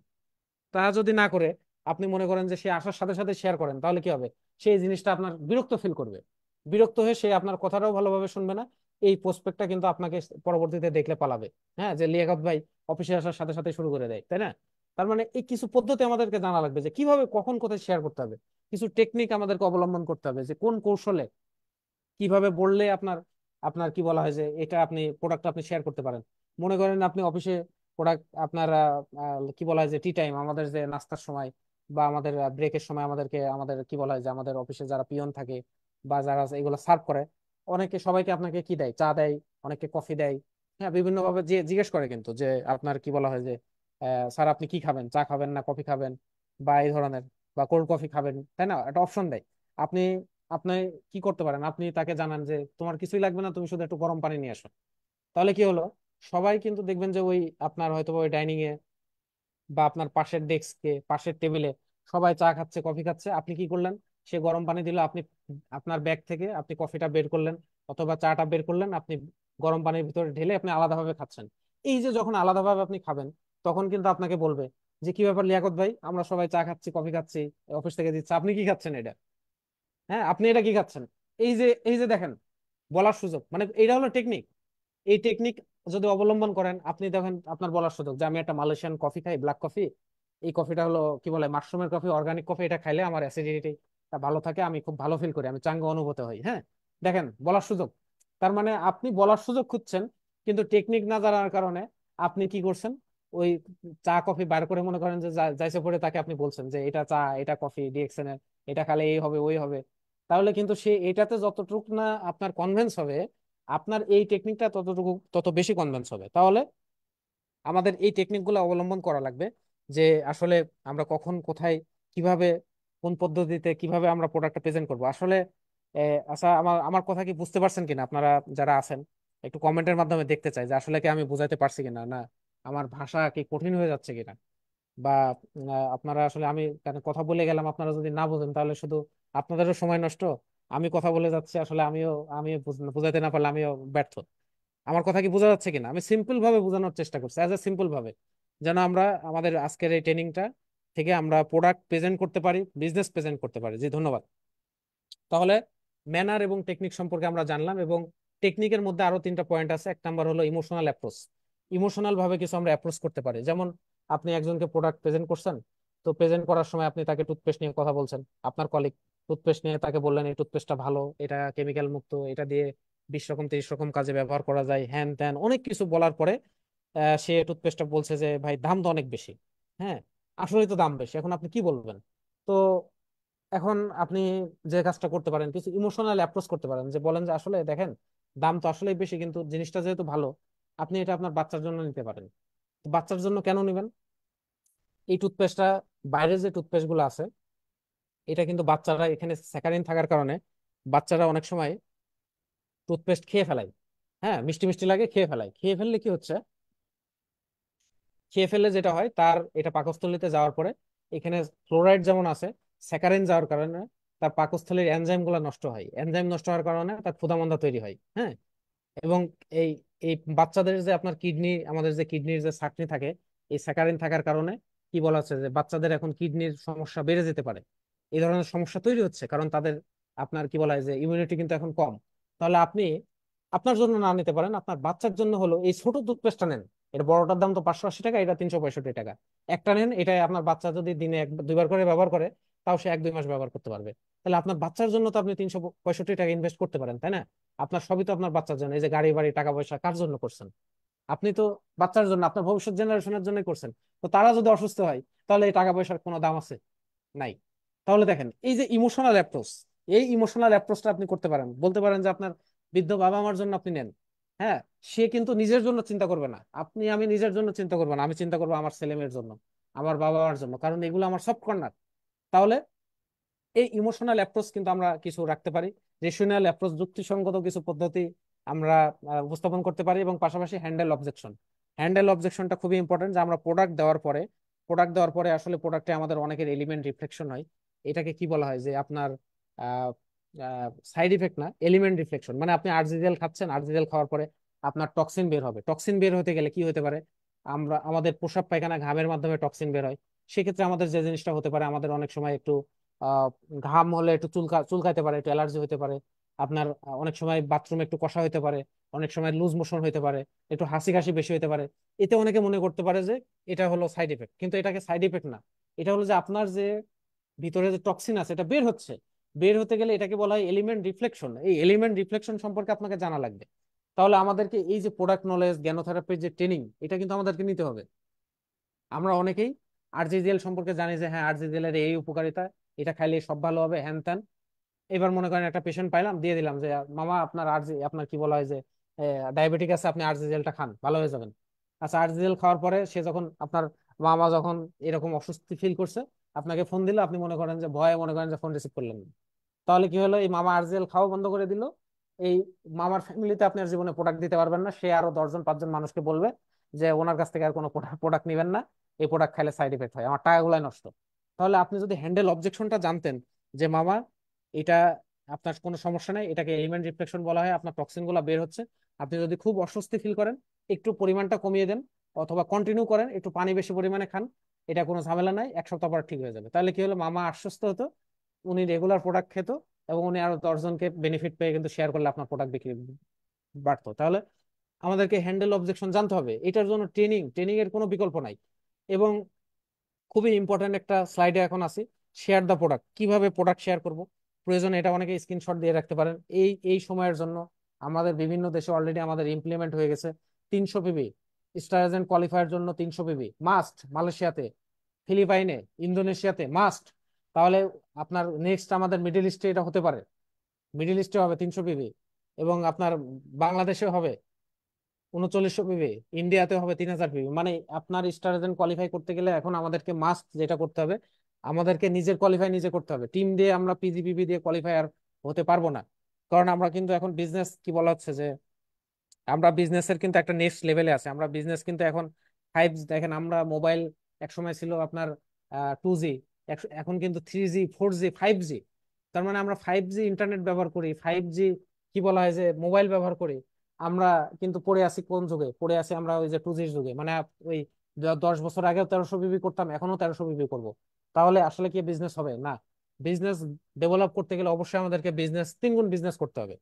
তা যদি না করে আপনি মনে করেন যে সে আসার সাথে সাথে শেয়ার করেন, তাহলে কি হবে? সেই জিনিসটা আপনার বিরক্ত ফিল করবে। বিরক্ত হয়ে সে আপনার কথাটাও ভালোভাবে শুনবে না। এই প্রসপেক্টটা কিন্তু আপনাকে পরবর্তীতে দেখলে পালাবে, হ্যাঁ, যে লিয়াকত ভাই অফিসে আসার সাথে সাথে শুরু করে দেয়, তাই না? তার মানে এই কিছু পদ্ধতি আমাদেরকে জানা লাগবে, যে কিভাবে কখন কোথায় শেয়ার করতে হবে। কিছু টেকনিক আমাদেরকে অবলম্বন করতে হবে, যে কোন কৌশলে কিভাবে বললে আপনার আপনার কি বলা হয় যে এটা আপনি প্রোডাক্ট আপনি শেয়ার করতে পারেন। মনে করেন আপনি অফিসে প্রোডাক্ট আপনার কি বলা হয় যে টি টাইম, আমাদের যে নাস্তার সময় বা আমাদের ব্রেকের সময়, আমাদেরকে আমাদের কি বলা হয় যে আমাদের অফিসে যারা পিয়ন থাকে বা যারা এগুলো সার্ভ করে, অনেকে সবাইকে আপনাকে কি দেয়? চা দেয়, অনেকে কফি দেয়। হ্যাঁ, বিভিন্ন ভাবে যে জিজ্ঞেস করে কিন্তু, যে আপনার কি বলা হয় যে স্যার আপনি কি খাবেন, চা খাবেন না কফি খাবেন, বা এই ধরনের, বা কোল্ড কফি খাবেন, তাই না? একটা অপশন দেয়। আপনি আপনি কি করতে পারেন, আপনি তাকে জানান যে তোমার কিছুই লাগবে না, তুমি শুধু একটু গরম পানি নিয়ে আসো। তাহলে কি হলো? সবাই কিন্তু দেখবেন যে ওই আপনার হয়তো ওই ডাইনিং এ বা আপনার পাশের ডেস্কে, পাশের টেবিলে সবাই চা খাচ্ছে, কফি খাচ্ছে, আপনি কি করলেন? সে গরম পানি দিল, আপনি আপনার ব্যাগ থেকে আপনি কফিটা বের করলেন অথবা চাটা বের করলেন, আপনি গরম পানির ভিতরে ঢেলে আপনি আলাদাভাবে খাচ্ছেন। এই যে যখন আলাদাভাবে আপনি খাবেন, তখন কিন্তু আপনাকে বলবে যে কি ব্যাপার লিয়াকত ভাই, আমরা সবাই চা খাচ্ছি, কফি খাচ্ছি, অফিস থেকে দিচ্ছে, আপনি কি খাচ্ছেন এটা? হ্যাঁ, আপনি এটা কি খাচ্ছেন? এই যে দেখেন, বলার সুযোগ, মানে এটা হলো টেকনিক। এই টেকনিক যদি অবলম্বন করেন, আপনি দেখেন আপনার বলার সুযোগ, যে আমি একটা মালয়েশিয়ান কফি খাই, ব্ল্যাক কফি। এই কফিটা হলো কি বলে মাশরুমের কফি, অর্গানিক কফি, এটা খাইলে আমার অ্যাসিডিটি ভালো থাকে, আমি খুব ভালো ফিল করি, আমি চাঙ্গা অনুভূত হই, হ্যাঁ। দেখেন, বলার সুযোগ। তার মানে আপনি বলার সুযোগ খুঁজছেন, কিন্তু টেকনিক না জানার কারণে আপনি কি করছেন? ওই চা কফি বার করে মনে করেন যে যাইছে পরে তাকে আপনি বলছেন যে এটা চা, এটা কফি ডিএক্সএন এর, এটা খালে এই হবে ওই হবে। তাহলে কিন্তু সে এটাতে যতটুকু না আপনার কনভেন্স হবে, আপনার এই টেকনিকটা ততটুকু তত বেশি কনভেন্স হবে। তাহলে আমাদের এই টেকনিকগুলো অবলম্বন করা লাগবে, যে আসলে আমরা কখন কোথায় কিভাবে কোন পদ্ধতিতে কিভাবে আমরা প্রোডাক্টটা প্রেজেন্ট করব আসলে। আচ্ছা, আমার আমার কথা কি বুঝতে পারছেন কিনা আপনারা যারা আছেন? একটু কমেন্টের মাধ্যমে দেখতে চাই যে আসলে কি আমি বুঝাইতে পারছি কিনা, না আমার ভাষা কি কঠিন হয়ে যাচ্ছে কিনা। বা আপনারা আসলে, আমি কারণ কথা বলে গেলাম, আপনারা যদি না বোঝেন তাহলে শুধু আপনাদেরও সময় নষ্ট, আমি কথা বলে যাচ্ছি আসলে, আমিও বুঝাইতে না পারলে আমিও ব্যর্থ। আমার কথা কি বোঝা যাচ্ছে কিনা? আমি সিম্পল ভাবে বোঝানোর চেষ্টা করছি, অ্যাজ এ সিম্পল ভাবে, যেন আমরা আমাদের আজকের এই ট্রেনিংটা থেকে আমরা প্রোডাক্ট প্রেজেন্ট করতে পারি, বিজনেস প্রেজেন্ট করতে পারি। জি, ধন্যবাদ। তাহলে ম্যানার এবং টেকনিক সম্পর্কে আমরা জানলাম, এবং টেকনিকের মধ্যে আরো 3টা পয়েন্ট আছে। এক নাম্বার হলো ইমোশনাল অ্যাপ্রোচ। ইমোশনাল ভাবে কিছু আমরা অ্যাপ্রোচ করতে পারি, যেমন আপনি একজনকে প্রোডাক্ট প্রেজেন্ট করছেন, তো প্রেজেন্ট করার সময় আপনি তাকে টুথপেস্ট নিয়ে কথা বলছেন, আপনার কলিগ টুথপেস্ট নিয়ে তাকে বললেন এই টুথপেস্টটা ভালো, এটা কেমিক্যাল মুক্ত, এটা দিয়ে 20 রকম 30 রকম কাজে ব্যবহার করা যায়, হ্যান ত্যান অনেক কিছু বলার পরে সে টুথপেস্টটা বলছে যে ভাই দাম তো অনেক বেশি। হ্যাঁ, আসলেই তো দাম বেশি, এখন আপনি কি বলবেন? তো এখন আপনি যে কাজটা করতে পারেন, কিছু ইমোশনাল অ্যাপ্রোচ করতে পারেন, যে বলেন যে আসলে দেখেন দাম তো আসলেই বেশি, কিন্তু জিনিসটা যেহেতু ভালো, আপনি এটা আপনার বাচ্চার জন্য নিতে পারেন। তো বাচ্চার জন্য কেন নেবেন? এই টুথপেস্টটা, বাইরে যে টুথপেস্ট গুলো আছে, এটা কিন্তু বাচ্চারা, এখানে স্যাকারিন থাকার কারণে বাচ্চারা অনেক সময় টুথপেস্ট খেয়ে ফেলায়। হ্যাঁ, মিষ্টি মিষ্টি লাগে, খেয়ে ফেলায়। খেয়ে ফেললে কি হচ্ছে, খেয়ে ফেললে যেটা হয়, তার এটা পাকস্থলীতে যাওয়ার পরে এখানে ফ্লোরাইড যেমন আছে, স্যাকারিন যাওয়ার কারণে তার পাকস্থলীর এনজাইম গুলা নষ্ট হয়। এনজাইম নষ্ট হওয়ার কারণে তার ক্ষুধামন্দা তৈরি হয়। হ্যাঁ, এবং এই এই বাচ্চাদের যে আপনার কিডনি, আমাদের যে কিডনির যে ছাঁকনি থাকে, এই স্যাকারিন থাকার কারণে কি বলা হচ্ছে যে বাচ্চাদের এখন কিডনির সমস্যা বেড়ে যেতে পারে। এই ধরনের সমস্যা তৈরি হচ্ছে কারণ তাদের আপনার কি বলা হয় যে ইমিউনিটি কিন্তু এখন কম। তাহলে আপনি আপনার জন্য না নিতে পারেন, আপনার বাচ্চার জন্য হলো এই ছোট টুথপেস্টটা নেন। এর বড়টার দাম তো 580 টাকা, এটা 365 টাকা। একটা নেন, এটা আপনার বাচ্চা যদি দিনে এক দুইবার করে ব্যবহার করে, তাও সে 1-2 মাস ব্যবহার করতে পারবে। তাহলে আপনার বাচ্চার জন্য তো আপনি 365 টাকা ইনভেস্ট করতে পারেন, তাই না? আপনার সবই তো আপনার বাচ্চার জন্য। এই যে গাড়ি বাড়ি টাকা পয়সা কার জন্য করছেন? আপনি তো বাচ্চার জন্য, আপনার ভবিষ্যৎ জেনারেশনের জন্যই করছেন। তো তারা যদি অসুস্থ হয়, তাহলে এই টাকা পয়সার কোনো দাম আছে? নাই। তাহলে দেখেন, এই যে ইমোশনাল অ্যাপ্রোচ, এই ইমোশনাল অ্যাপ্রোচটা আপনি করতে পারেন। বলতে পারেন যে আপনার বৃদ্ধ বাবা মার জন্য আপনি নেন। হ্যাঁ, সে কিন্তু নিজের জন্য চিন্তা করবে না, আপনি আমি নিজের জন্য চিন্তা করবো না, আমি চিন্তা করবো আমার ছেলে মেয়ের জন্য, আমার বাবা মার জন্য, কারণ এগুলো আমার সব কর্নার। তাহলে এই ইমোশনাল অ্যাপ্রোচ কিন্তু আমরা কিছু রাখতে পারি, রেশনাল অ্যাপ্রোচ, যুক্তিসঙ্গত কিছু পদ্ধতি আমরা উপস্থাপন করতে পারি, এবং পাশাপাশি হ্যান্ডেল অবজেকশন। হ্যান্ডেল অবজেকশনটা খুবই ইম্পর্টেন্ট, যে আমরা প্রোডাক্ট দেওয়ার পরে আসলে প্রোডাক্টে আমাদের অনেকের এলিমেন্ট রিফ্লেকশন হয়। এটাকে কি বলা হয়, যে আপনার সাইড ইফেক্ট না, এলিমেন্ট রিফ্লেকশন। মানে আপনি আরজিএল খাচ্ছেন, আরজিএল খাওয়ার পরে আপনার টক্সিন বের হবে। টক্সিন বের হতে গেলে কি হতে পারে, আমাদের প্রস্রাব পায়খানা ঘামের মাধ্যমে টক্সিন বের হয়। সেক্ষেত্রে আমাদের যে জিনিসটা হতে পারে, আমাদের অনেক সময় একটু আহ ঘাম হলে একটু চুলকাইতে পারে, একটু অ্যালার্জি হতে পারে। আপনার অনেক সময় বাথরুমে একটু কষা হতে পারে, অনেক সময় লুজ মোশন হতে পারে, একটু হাসি কাশি বেশি হতে পারে। এতে অনেকে মনে করতে পারে যে এটা হলো সাইড এফেক্ট, কিন্তু এটাকে সাইড এফেক্ট না। এটা হলো যে আপনার যে ভিতরে যে টক্সিন আছে এটা বের হচ্ছে। বের হতে গেলে এটাকে বলা হয় এলিমেন্ট রিফ্লেকশন। এই এলিমেন্ট রিফ্লেকশন সম্পর্কে আপনাকে জানা লাগবে। তাহলে আমাদেরকে এই যে প্রোডাক্ট নলেজ, জ্ঞানোথেরাপির যে ট্রেনিং, এটা কিন্তু আমাদেরকে নিতে হবে। আমরা অনেকেই আরজিজিএল সম্পর্কে জানি যে হ্যাঁ, আরজিজিএল এর এই উপকারিতা, এটা খাইলে সব ভালো হবে, হ্যান ত্যান। এবার মনে করেন একটা পেশেন্ট পাইলাম, দিয়ে দিলাম যে মামা আপনার আপনার কি বলা হয় যে ডায়াবেটিক আছে, আপনি আরজিজিএলটা খান, ভালো হয়ে যাবেন। আচ্ছা, আরজিজিএল খাওয়ার পরে সে যখন আপনার মামা যখন এরকম অস্বস্তি ফিল করছে, আপনাকে ফোন দিল, আপনি মনে করেন যে ভয়ে মনে করেন যে ফোন রিসিভ করলেন না। তাহলে কি হলো, এই মামা আরজিএল খাওয়া বন্ধ করে দিল। এই মামার ফ্যামিলিতে আপনি আর জীবনে প্রোডাক্ট দিতে পারবেন না। সে আরো 10 জন 5 জন মানুষকে বলবে যে ওনার কাছ থেকে আর কোনো প্রোডাক্ট নিবেন না, এই প্রোডাক্ট খাইলে সাইড এফেক্ট হয়, আমার টাকাগুলাই নষ্ট। তাহলে আপনি যদি হ্যান্ডেল অবজেকশনটা জানতেন, যে মামা এটা আপনার কোনো সমস্যা নাই, এটাকে এলিমেন্ট রিফ্লেকশন বলা হয়, আপনার টক্সিন গুলা বের হচ্ছে। আপনি যদি খুব অস্বস্তি ফিল করেন, একটু পরিমাণটা কমিয়ে দেন, অথবা কন্টিনিউ করেন, একটু পানি বেশি পরিমাণে খান, এটা কোনো ঝামেলা নাই, 1 সপ্তাহ পর ঠিক হয়ে যাবে। তাহলে কি হলো, মামা আশ্বস্ত হতো, উনি রেগুলার প্রোডাক্ট খেত, এবং উনি আরো 10 জনকে বেনিফিট পেয়ে কিন্তু শেয়ার করলে আপনার প্রোডাক্ট বিক্রি বাড়তো। তাহলে আমাদেরকে হ্যান্ডেল অবজেকশন জানতে হবে, এটার জন্য ট্রেনিং, এর কোনো বিকল্প নাই। এবং খুবই ইম্পর্টেন্ট একটা স্লাইডে এখন আছে, শেয়ার দ্য প্রোডাক্ট। কিভাবে প্রোডাক্ট শেয়ার করব, প্রয়োজনে এটা অনেকে স্ক্রিনশট দিয়ে রাখতে পারেন। এই এই সময়ের জন্য আমাদের বিভিন্ন দেশে অলরেডি আমাদের ইমপ্লিমেন্ট হয়ে গেছে 300 পিবি স্টারজেন্ট কোয়ালিফায়ার জন্য। 300 পিবি মাস্ট মালয়েশিয়াতে, ফিলিপাইনে, ইন্দোনেশিয়াতে মাস্ট। তাহলে আপনার নেক্সট আমাদের মিডল ইস্টে এটা হতে পারে, মিডল ইস্টে হবে 300 পিবি, এবং আপনার বাংলাদেশে হবে 3900 পিবি, ইন্ডিয়াতে হবে 3000 পিবি। মানে আপনার স্টারজেন্ট কোয়ালিফাই করতে গেলে এখন আমাদেরকে মাস্ট যেটা করতে হবে, আমাদেরকে নিজের কোয়ালিফাই নিজে করতে হবে। টিম দিয়ে আমরা পিজিপিবি দিয়ে কোয়ালিফাই আর হতে পারবো না। কারণ আমরা কিন্তু এখন বিজনেস কি বলা হচ্ছে যে আমরা বিজনেসের কিন্তু একটা নেক্সট লেভেলে আছে। আমরা বিজনেস কিন্তু এখন 5, দেখেন আমরা মোবাইল এক সময় ছিল আপনার 2G, এখন কিন্তু 3G 4G 5G। তার মানে আমরা 5G ইন্টারনেট ব্যবহার করি, 5G কি বলা হয় যে মোবাইল ব্যবহার করি। আমরা কিন্তু পড়ে আছি কোন যুগে, পড়ে আছি আমরা ওই যে 2G যুগে। মানে ওই 10 বছর আগেও 1300 পিবি করতাম, এখনো 1300 পিবি করবো। তাহলে আসলে কি বিজনেস হবে না? বিজনেস ডেভেলপ করতে গেলে অবশ্যই আমাদেরকে 3 গুণ বিজনেস করতে হবে।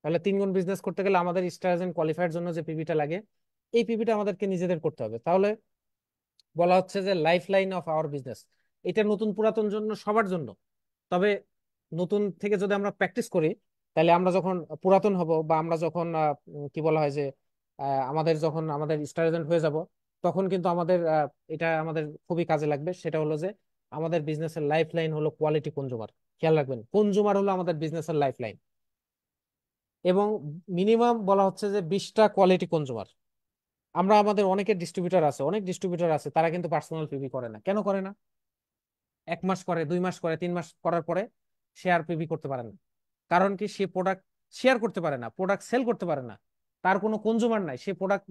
তাহলে 3 গুণ বিজনেস করতে গেলে আমাদের স্টারজেন্ট কোয়ালিফায়ার জন্য যে পিপিটা লাগে, এই পিপিটা আমাদেরকে নিজেদের করতে হবে। তাহলে বলা হচ্ছে যে life line of our business, এটা নতুন পুরাতন জন্য সবার জন্য। তবে নতুন থেকে যদি আমরা প্র্যাকটিস করি, তাহলে আমরা যখন পুরাতন হব, বা আমরা যখন কি বলা হয় যে আমাদের যখন আমাদের স্টারজেন্ট হয়ে যাব, তখন কিন্তু আমাদের এটা আমাদের খুবই কাজে লাগবে। সেটা হলো যে আমাদের বিজনেসের লাইফ লাইন হলো কোয়ালিটি কনজুমার। খেয়াল রাখবেন, কনজুমার হলো আমাদের বিজনেসের লাইফ লাইন। এবং মিনিমাম বলা হচ্ছে যে 20টা কোয়ালিটি কনজুমার। আমরা আমাদের অনেকের ডিস্ট্রিবিউটর আছে, অনেক ডিস্ট্রিবিউটর আছে, তারা কিন্তু পার্সোনাল পিভি করে না। কেন করে না? 1 মাস করে, 2 মাস করে, 3 মাস করার পরে সে আর পিভি করতে পারে না। কারণ কি? সে প্রোডাক্ট শেয়ার করতে পারে না, প্রোডাক্ট সেল করতে পারে না। তার কোনো কনজুমার নাই, সে প্রোডাক্ট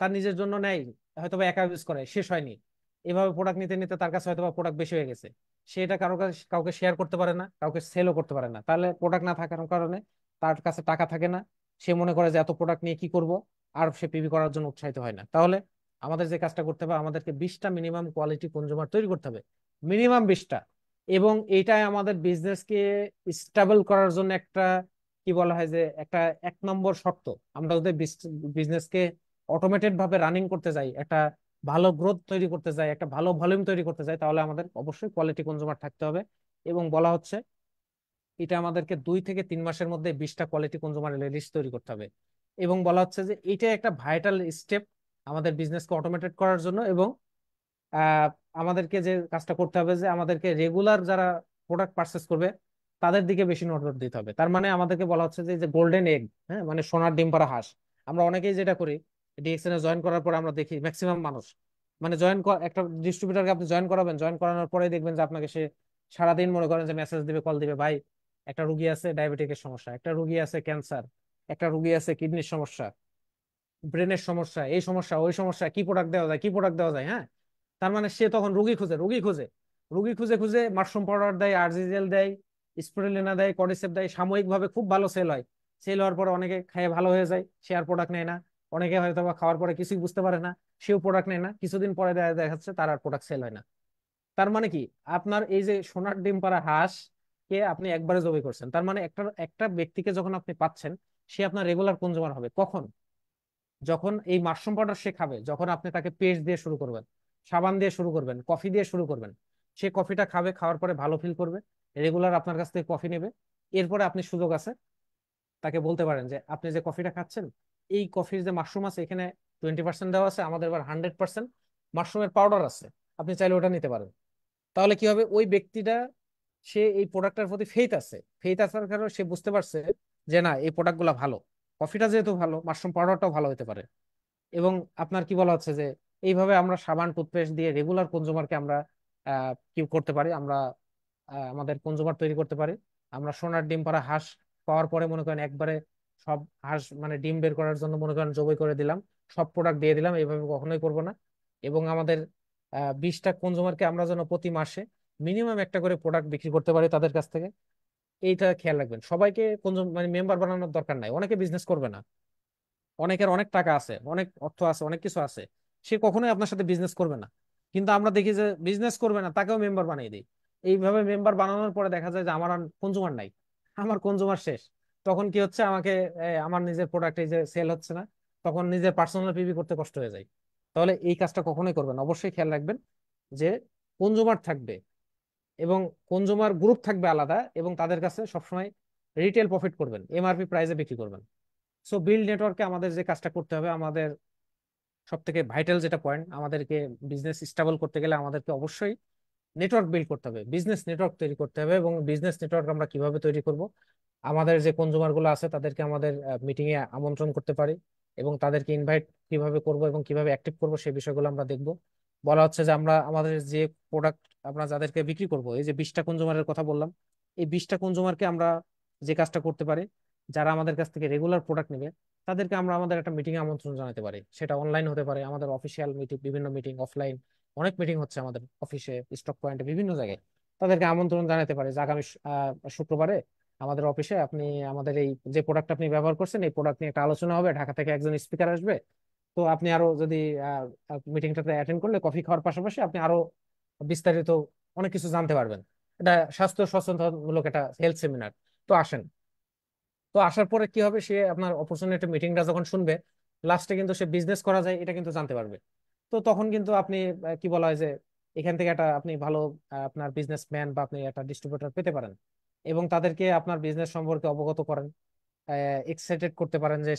তার নিজের জন্য নেয়, হয়তো বা একা ইউজ করে, শেষ হয়নি। এভাবে প্রোডাক্ট নিতে নিতে তার কাছে হয়তো বা প্রোডাক্ট বেশি হয়ে গেছে। সে এটা কারো কাছে কাউকে শেয়ার করতে পারে না, কাউকে সেলও করতে পারে না। তাহলে প্রোডাক্ট না থাকার কারণে তার কাছে টাকা থাকে না। সে মনে করে যে এত প্রোডাক্ট নিয়ে কি করব, আর সে পিভি করার জন্য উৎসাহিত হয় না। তাহলে আমাদের যে কাজটা করতে হবে, আমাদেরকে 20টা মিনিমাম কোয়ালিটি কনজুমার তৈরি করতে হবে, মিনিমাম 20টা। এবং এইটাই আমাদের বিজনেসকে স্টেবল করার জন্য একটা, কি বলা হয় যে, একটা 1 নম্বর শর্ত। আমরা যদি বিজনেসকে অটোমেটেড ভাবে রানিং করতে যাই, একটা ভালো গ্রোথ তৈরি করতে যাই, একটা ভালো ভলিউম তৈরি করতে যাই, তাহলে আমাদের অবশ্যই কোয়ালিটি কনজুমার থাকতে হবে। এবং বলা হচ্ছে এটা আমাদেরকে 2 থেকে 3 মাসের মধ্যে 20টা কোয়ালিটি কনজুমার লিস্ট তৈরি করতে হবে। এবং বলা হচ্ছে যে এটা একটা ভাইটাল স্টেপ আমাদের বিজনেসকে অটোমেটেড করার জন্য। এবং আহ, আমাদেরকে যে কাজটা করতে হবে, যে আমাদেরকে রেগুলার যারা প্রোডাক্ট পারচেস করবে তাদের দিকে বেশি নজর দিতে হবে। তার মানে আমাদেরকে বলা হচ্ছে যে গোল্ডেন এগ, হ্যাঁ, মানে সোনার ডিম পাড়া হাঁস। আমরা অনেকেই যেটা করি, ডিএক্সএন এ জয়েন করার পর আমরা দেখি ম্যাক্সিমাম মানুষ, মানে একটা ডিস্ট্রিবিউটারকে আপনি জয়েন করাবেন, জয়েন করানোর পরে দেখবেন যে আপনাকে সে সারাদিন মনে করেন যে মেসেজ দিবে, কল দিবে, ভাই একটা রুগী আছে ডায়াবেটিকের সমস্যা, একটা রুগী আছে ক্যান্সার, একটা রুগী আছে কিডনির সমস্যা, ব্রেনের সমস্যা, এই সমস্যা, ওই সমস্যা, কি প্রোডাক্ট দেওয়া যায়, কি প্রোডাক্ট দেওয়া যায়, হ্যাঁ। তার মানে সে তখন রুগী খুঁজে, রুগী খুঁজে খুঁজে মাশরুম পাউডার দেয়, আরজিজেল দেয়, স্পিরুলিনা দেয়, কর্ডিসেপ দেয়। সাময়িকভাবে খুব ভালো সেল হয়, সেল হওয়ার পরে অনেকে খেয়ে ভালো হয়ে যায়, সে আর প্রোডাক্ট নেয় না। অনেকে হয়তো বা খাওয়ার পরে কিছুই বুঝতে পারে না, সেও প্রোডাক্ট নেয় না। কিছুদিন পরে দেখা যাচ্ছে তার আর প্রোডাক্ট সেল হয় না। তার মানে কি? আপনার এই যে সোনার ডিম পাড়া হাঁস কে আপনি একবারে জবাই করছেন। তার মানে একটা একটা ব্যক্তিকে যখন আপনি পাচ্ছেন, সে আপনার রেগুলার কনজিউমার হবে কখন? যখন এই মাশরুম পাউডার সে খাবে, যখন আপনি তাকে পেস্ট দিয়ে শুরু করবেন, সাবান দিয়ে শুরু করবেন, কফি দিয়ে শুরু করবেন, সে কফিটা খাবে, খাওয়ার পরে ভালো ফিল করবে, রেগুলার আপনার কাছ থেকে কফি নেবে। এরপরে আপনি সুযোগ আছে তাকে বলতে পারেন যে আপনি যে কফিটা খাচ্ছেন, এই কফির যে মাশরুম আছে এখানে 20% দেওয়া আছে, আমাদের এবার 100% মাশরুমের পাউডার আছে, আপনি চাইলে ওটা নিতে পারেন। তাহলে কি হবে? ওই ব্যক্তিটা, সে এই প্রোডাক্টটার প্রতি ফেইথ আছে, ফেইথ আসার কারণে সে বুঝতে পারছে যে না, এই প্রোডাক্ট গুলা ভালো, কফিটা যেহেতু ভালো, মাশরুম পাউডারটাও ভালো হতে পারে। এবং আপনার কি বলা হচ্ছে যে এইভাবে আমরা সাবান টুথপেস্ট দিয়ে রেগুলার কনজিউমারকে আমরা কি করতে পারি, আমরা আমাদের কনজিউমার তৈরি করতে পারি। আমরা সোনার ডিম পাড়া হাঁস পাওয়ার পরে মনে করেন একবারে সব হাঁস মানে ডিম বের করার জন্য মনে করেন জবাই করে দিলাম, সব প্রোডাক্ট দিয়ে দিলাম, এইভাবে কখনোই করব না। এবং আমাদের 20টা কনজিউমারকে আমরা যেন প্রতি মাসে মিনিমাম একটা করে প্রোডাক্ট বিক্রি করতে পারি তাদের কাছ থেকে। এইটা খেয়াল রাখবেন। সবাইকে কনজিউম মানে মেম্বার বানানোর দরকার নাই, অনেকে বিজনেস করবে না, অনেকের অনেক টাকা আছে, অনেক অর্থ আছে, অনেক কিছু আছে, সে কখনোই আপনার সাথে বিজনেস করবে না। কিন্তু আমরা দেখি যে বিজনেস করবে না তাকেও মেম্বার বানিয়ে দিই। এইভাবে মেম্বার বানানোর পরে দেখা যায় যে আমার কনজুমার নাই, আমার কনজুমার শেষ। তখন কি হচ্ছে? আমাকে আমার নিজের প্রোডাক্ট এই যে সেল হচ্ছে না, তখন নিজের পার্সোনাল পিভি করতে কষ্ট হয়ে যায়। তাহলে এই কাজটা কখনোই করবেন, অবশ্যই খেয়াল রাখবেন যে কনজুমার থাকবে এবং কনজুমার গ্রুপ থাকবে আলাদা, এবং তাদের কাছে সবসময় রিটেল প্রফিট করবেন, এমআরপি প্রাইসে বিক্রি করবেন। সো বিল্ড নেটওয়ার্কে আমাদের যে কাজটা করতে হবে, আমাদের সব থেকে ভাইটাল যেটা পয়েন্ট, আমাদেরকে বিজনেস স্টেবল করতে গেলে আমাদেরকে অবশ্যই নেটওয়ার্ক বিল্ড করতে হবে, বিজনেস নেটওয়ার্ক তৈরি করতে হবে। এবং বিজনেস নেটওয়ার্ক আমরা কিভাবে তৈরি করব? আমাদের যে কনজুমার গুলো আছে তাদেরকে আমাদের মিটিং এ আমন্ত্রণ করতে পারি, এবং তাদেরকে ইনভাইট কিভাবে করব এবং কিভাবে অ্যাক্টিভ করব সেই বিষয়গুলো আমরা দেখব। বলা হচ্ছে যে আমরা আমাদের যে প্রোডাক্ট আমরা যাদেরকে বিক্রি করব, এই যে 20টা কনজুমারের কথা বললাম, এই 20টা কনজুমারকে আমরা যে কাজটা করতে পারি, যারা আমাদের কাছ থেকে রেগুলার প্রোডাক্ট নেবে তাদেরকে আমরা আমাদের একটা মিটিং আমন্ত্রণ জানাতে পারি। সেটা অনলাইন হতে পারে, আমাদের অফিসিয়াল মিটিং, বিভিন্ন মিটিং অফলাইন, অনেক মিটিং হচ্ছে আমাদের অফিসে, স্টক পয়েন্টে, বিভিন্ন জায়গায়। তাদেরকে আমন্ত্রণ জানাতে পারে যে আগামী শুক্রবারে আমাদের অফিসে আপনি আমাদের এই যে প্রোডাক্ট আপনি ব্যবহার করছেন, এই প্রোডাক্ট নিয়ে একটা আলোচনা হবে, ঢাকা থেকে একজন স্পিকার আসবে। তো আপনি আরো যদি মিটিংটাতে অ্যাটেন্ড করলে কফি খাওয়ার পাশাপাশি আপনি আরো বিস্তারিত অনেক কিছু জানতে পারবেন। এটা স্বাস্থ্য সচেতনমূলক একটা হেলথ সেমিনার। তো আসেন। তো আসার পরে কি হবে? সে আপনার অপরচুনিটি মিটিংটা যখন শুনবে, লাস্টে কিন্তু সে বিজনেস করা যায় এটা কিন্তু জানতে পারবে। তো তখন কিন্তু আপনি কি বলা হয় যে এখান থেকে একটা আপনি ভালো আপনার বিজনেসম্যান বা আপনি একটা ডিস্ট্রিবিউটর পেতে পারেন। এবং তাদেরকে আপনার বিজনেস সম্পর্কে অবগত করেন, এক্সাইটেড করতে পারেন, যে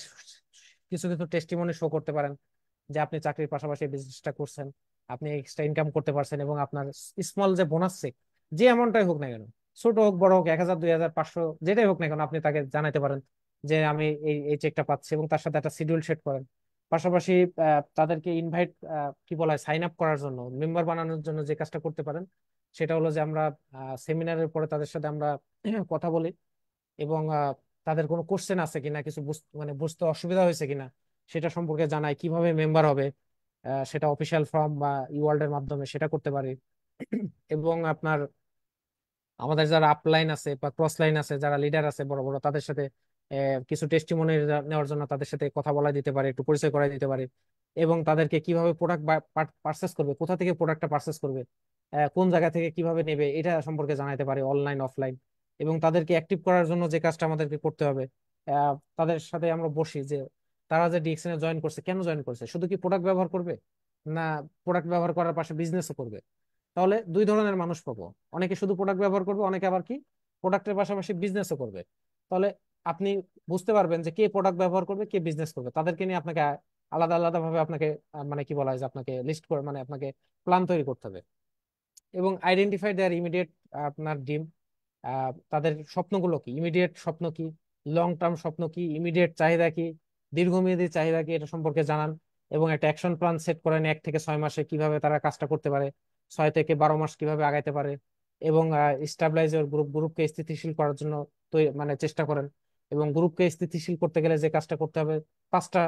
কিছু কিছু টেস্টিমনি শো করতে পারেন যে আপনি চাকরির পাশাপাশি বিজনেসটা করছেন, আপনি এক্সট্রা ইনকাম করতে পারছেন, এবং আপনার স্মল যে বোনাস চেক, যে অ্যামাউন্টটাই হোক না কেন, ছোট হোক বড় হোক, 1,000 2,000 500 যেটাই হোক না কেন, আপনি তাকে জানাতে পারেন যে আমি এই এই চেকটা পাচ্ছি, এবং তার সাথে একটা শিডিউল সেট করেন। পাশাপাশি তাদেরকে ইনভাইট, কি বলা হয়, সাইন আপ করার জন্য, মেম্বার বানানোর জন্য যে কাজটা করতে পারেন সেটা হলো যে আমরা সেমিনারের পরে তাদের সাথে আমরা কথা বলি, এবং তাদের কোনো কোশ্চেন আছে কিনা, কিছু মানে বুঝতে অসুবিধা হয়েছে কিনা সেটা সম্পর্কে জানাই, কিভাবে মেম্বার হবে, সেটা অফিসিয়াল ফর্ম বা ইওয়ার্ল্ড এর মাধ্যমে সেটা করতে পারি। এবং আপনার আমাদের যারা আপলাইন আছে বা ক্রস লাইন আছে, যারা লিডার আছে বড় বড়, তাদের সাথে কিছু টেস্টিমনি নেওয়ার জন্য তাদের সাথে কথা বলা দিতে পারে, একটু পরিচয় করাই দিতে পারে। এবং তাদেরকে কিভাবে প্রোডাক্ট পারচেস করবে, কোথা থেকে প্রোডাক্টটা পারচেস করবে, কোন জায়গা থেকে কিভাবে নেবে, এটা সম্পর্কে জানাতে পারে, অনলাইন অফলাইন। এবং তাদেরকে অ্যাক্টিভ করার জন্য যে কাজটা আমাদেরকে করতে হবে, তাদের সাথে আমরা বসি যে তারা যে ডিএক্সএন এ জয়েন করছে, কেন জয়েন করছে, শুধু কি প্রোডাক্ট ব্যবহার করবে, না প্রোডাক্ট ব্যবহার করার পাশে বিজনেসও করবে। তাহলে দুই ধরনের মানুষ পাবো, অনেকে শুধু প্রোডাক্ট ব্যবহার করবে, অনেকে আবার কি প্রোডাক্টের পাশাপাশি বিজনেসও করবে। তাহলে আপনি বুঝতে পারবেন যে কে প্রোডাক্ট ব্যবহার করবে, কে বিজনেস করবে, তাদেরকে নিয়ে আপনাকে আলাদা আলাদা ভাবে আপনাকে মানে কি বলা হয় যে আপনাকে লিস্ট করে, মানে আপনাকে প্ল্যান তৈরি করতে হবে। এবং আইডেন্টিফাই দেয়ার ইমিডিয়েট আপনার ড্রিম, তাদের স্বপ্নগুলো কি, ইমিডিয়েট স্বপ্ন কি, লং টার্ম স্বপ্ন কি, ইমিডিয়েট চাহিদা কি, দীর্ঘমেয়াদী চাহিদা কি, এটা সম্পর্কে জানান। এবং একটা অ্যাকশন প্ল্যান সেট করেন 1 থেকে 6 মাসে কিভাবে তারা কাজটা করতে পারে, 6 থেকে 12 মাস কিভাবে আগাইতে পারে। এবং স্টাবলাইজার গ্রুপকে স্থিতিশীল করার জন্য মানে চেষ্টা করেন। এবং গ্রুপকে স্থিতিশীল করতে গেলে যে কাজটা করতে হবে, 5টা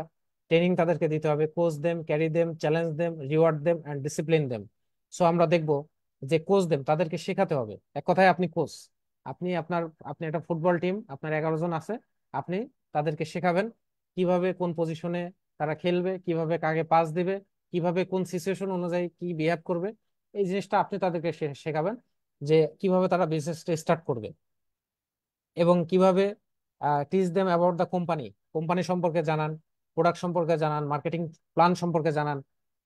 ট্রেনিং তাদেরকে দিতে হবে: coach them, carry them, challenge them, reward them and discipline them. So আমরা দেখবো যে কোচ দেম, তাদেরকে শেখাতে হবে, এক কথায় আপনি কোচ। আপনি একটা ফুটবল টিম, আপনার 11 জন আছে, আপনি তাদেরকে শেখাবেন কিভাবে কোন পজিশনে তারা খেলবে, কিভাবে কাকে পাস দিবে, কিভাবে কোন সিচুয়েশন অনুযায়ী কি বিহেভ করবে। এই জিনিসটা আপনি তাদেরকে শেখাবেন, যে কিভাবে তারা বিজনেসটা স্টার্ট করবে। এবং কিভাবে teach them about the company, company সম্পর্কে জানান, প্রোডাক্ট সম্পর্কে জানান, মার্কেটিং প্ল্যান সম্পর্কে জানান।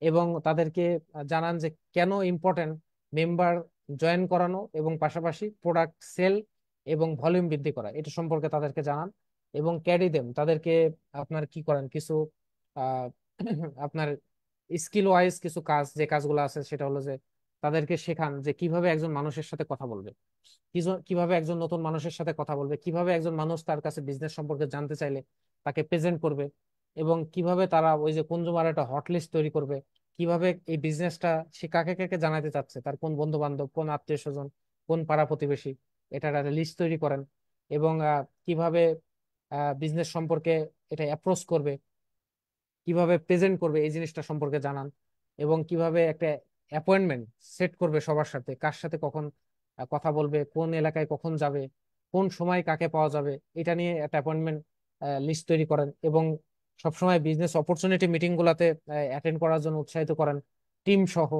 এবং তাদেরকে জানান যে কেন ইম্পর্টেন্ট মেম্বার জয়েন করানো, এবং পাশাপাশি প্রোডাক্ট সেল এবং ভলিউম বৃদ্ধি করা, এটা সম্পর্কে তাদেরকে জানান। এবং ক্যারি দেম, তাদেরকে আপনার কি করেন কিছু আহ, আপনার স্কিল ওয়াইজ কিছু কাজ, যে কাজগুলো আছে সেটা হলো যে তাদেরকে শেখান যে কিভাবে একজন মানুষের সাথে কথা বলবে, কিভাবে একজন নতুন মানুষের সাথে কথা বলবে, কিভাবে একজন মানুষ তার কাছে বিজনেস সম্পর্কে জানতে চাইলে তাকে প্রেজেন্ট করবে। এবং কিভাবে তারা ওই যে কনজুমার একটা হট লিস্ট তৈরি করবে, কিভাবে এই বিজনেসটা সে কাকে কাকে জানাতে চাচ্ছে, তার কোন বন্ধু বান্ধব, কোন আত্মীয় স্বজন, কোন পাড়া প্রতিবেশী, এটার একটা লিস্ট তৈরি করেন। এবং কিভাবে বিজনেস সম্পর্কে এটা অ্যাপ্রোচ করবে, কিভাবে প্রেজেন্ট করবে, এই জিনিসটা সম্পর্কে জানান। এবং কিভাবে একটা অ্যাপয়েন্টমেন্ট সেট করবে সবার সাথে, কার সাথে কখন কথা বলবে, কোন এলাকায় কখন যাবে, কোন সময় কাকে পাওয়া যাবে, এটা নিয়ে একটা অ্যাপয়েন্টমেন্ট লিস্ট তৈরি করেন। এবং সবসময় বিজনেস অপরচুনিটি মিটিং গুলাতে অ্যাটেন্ড করার জন্য উৎসাহিত করেন, টিম সহ।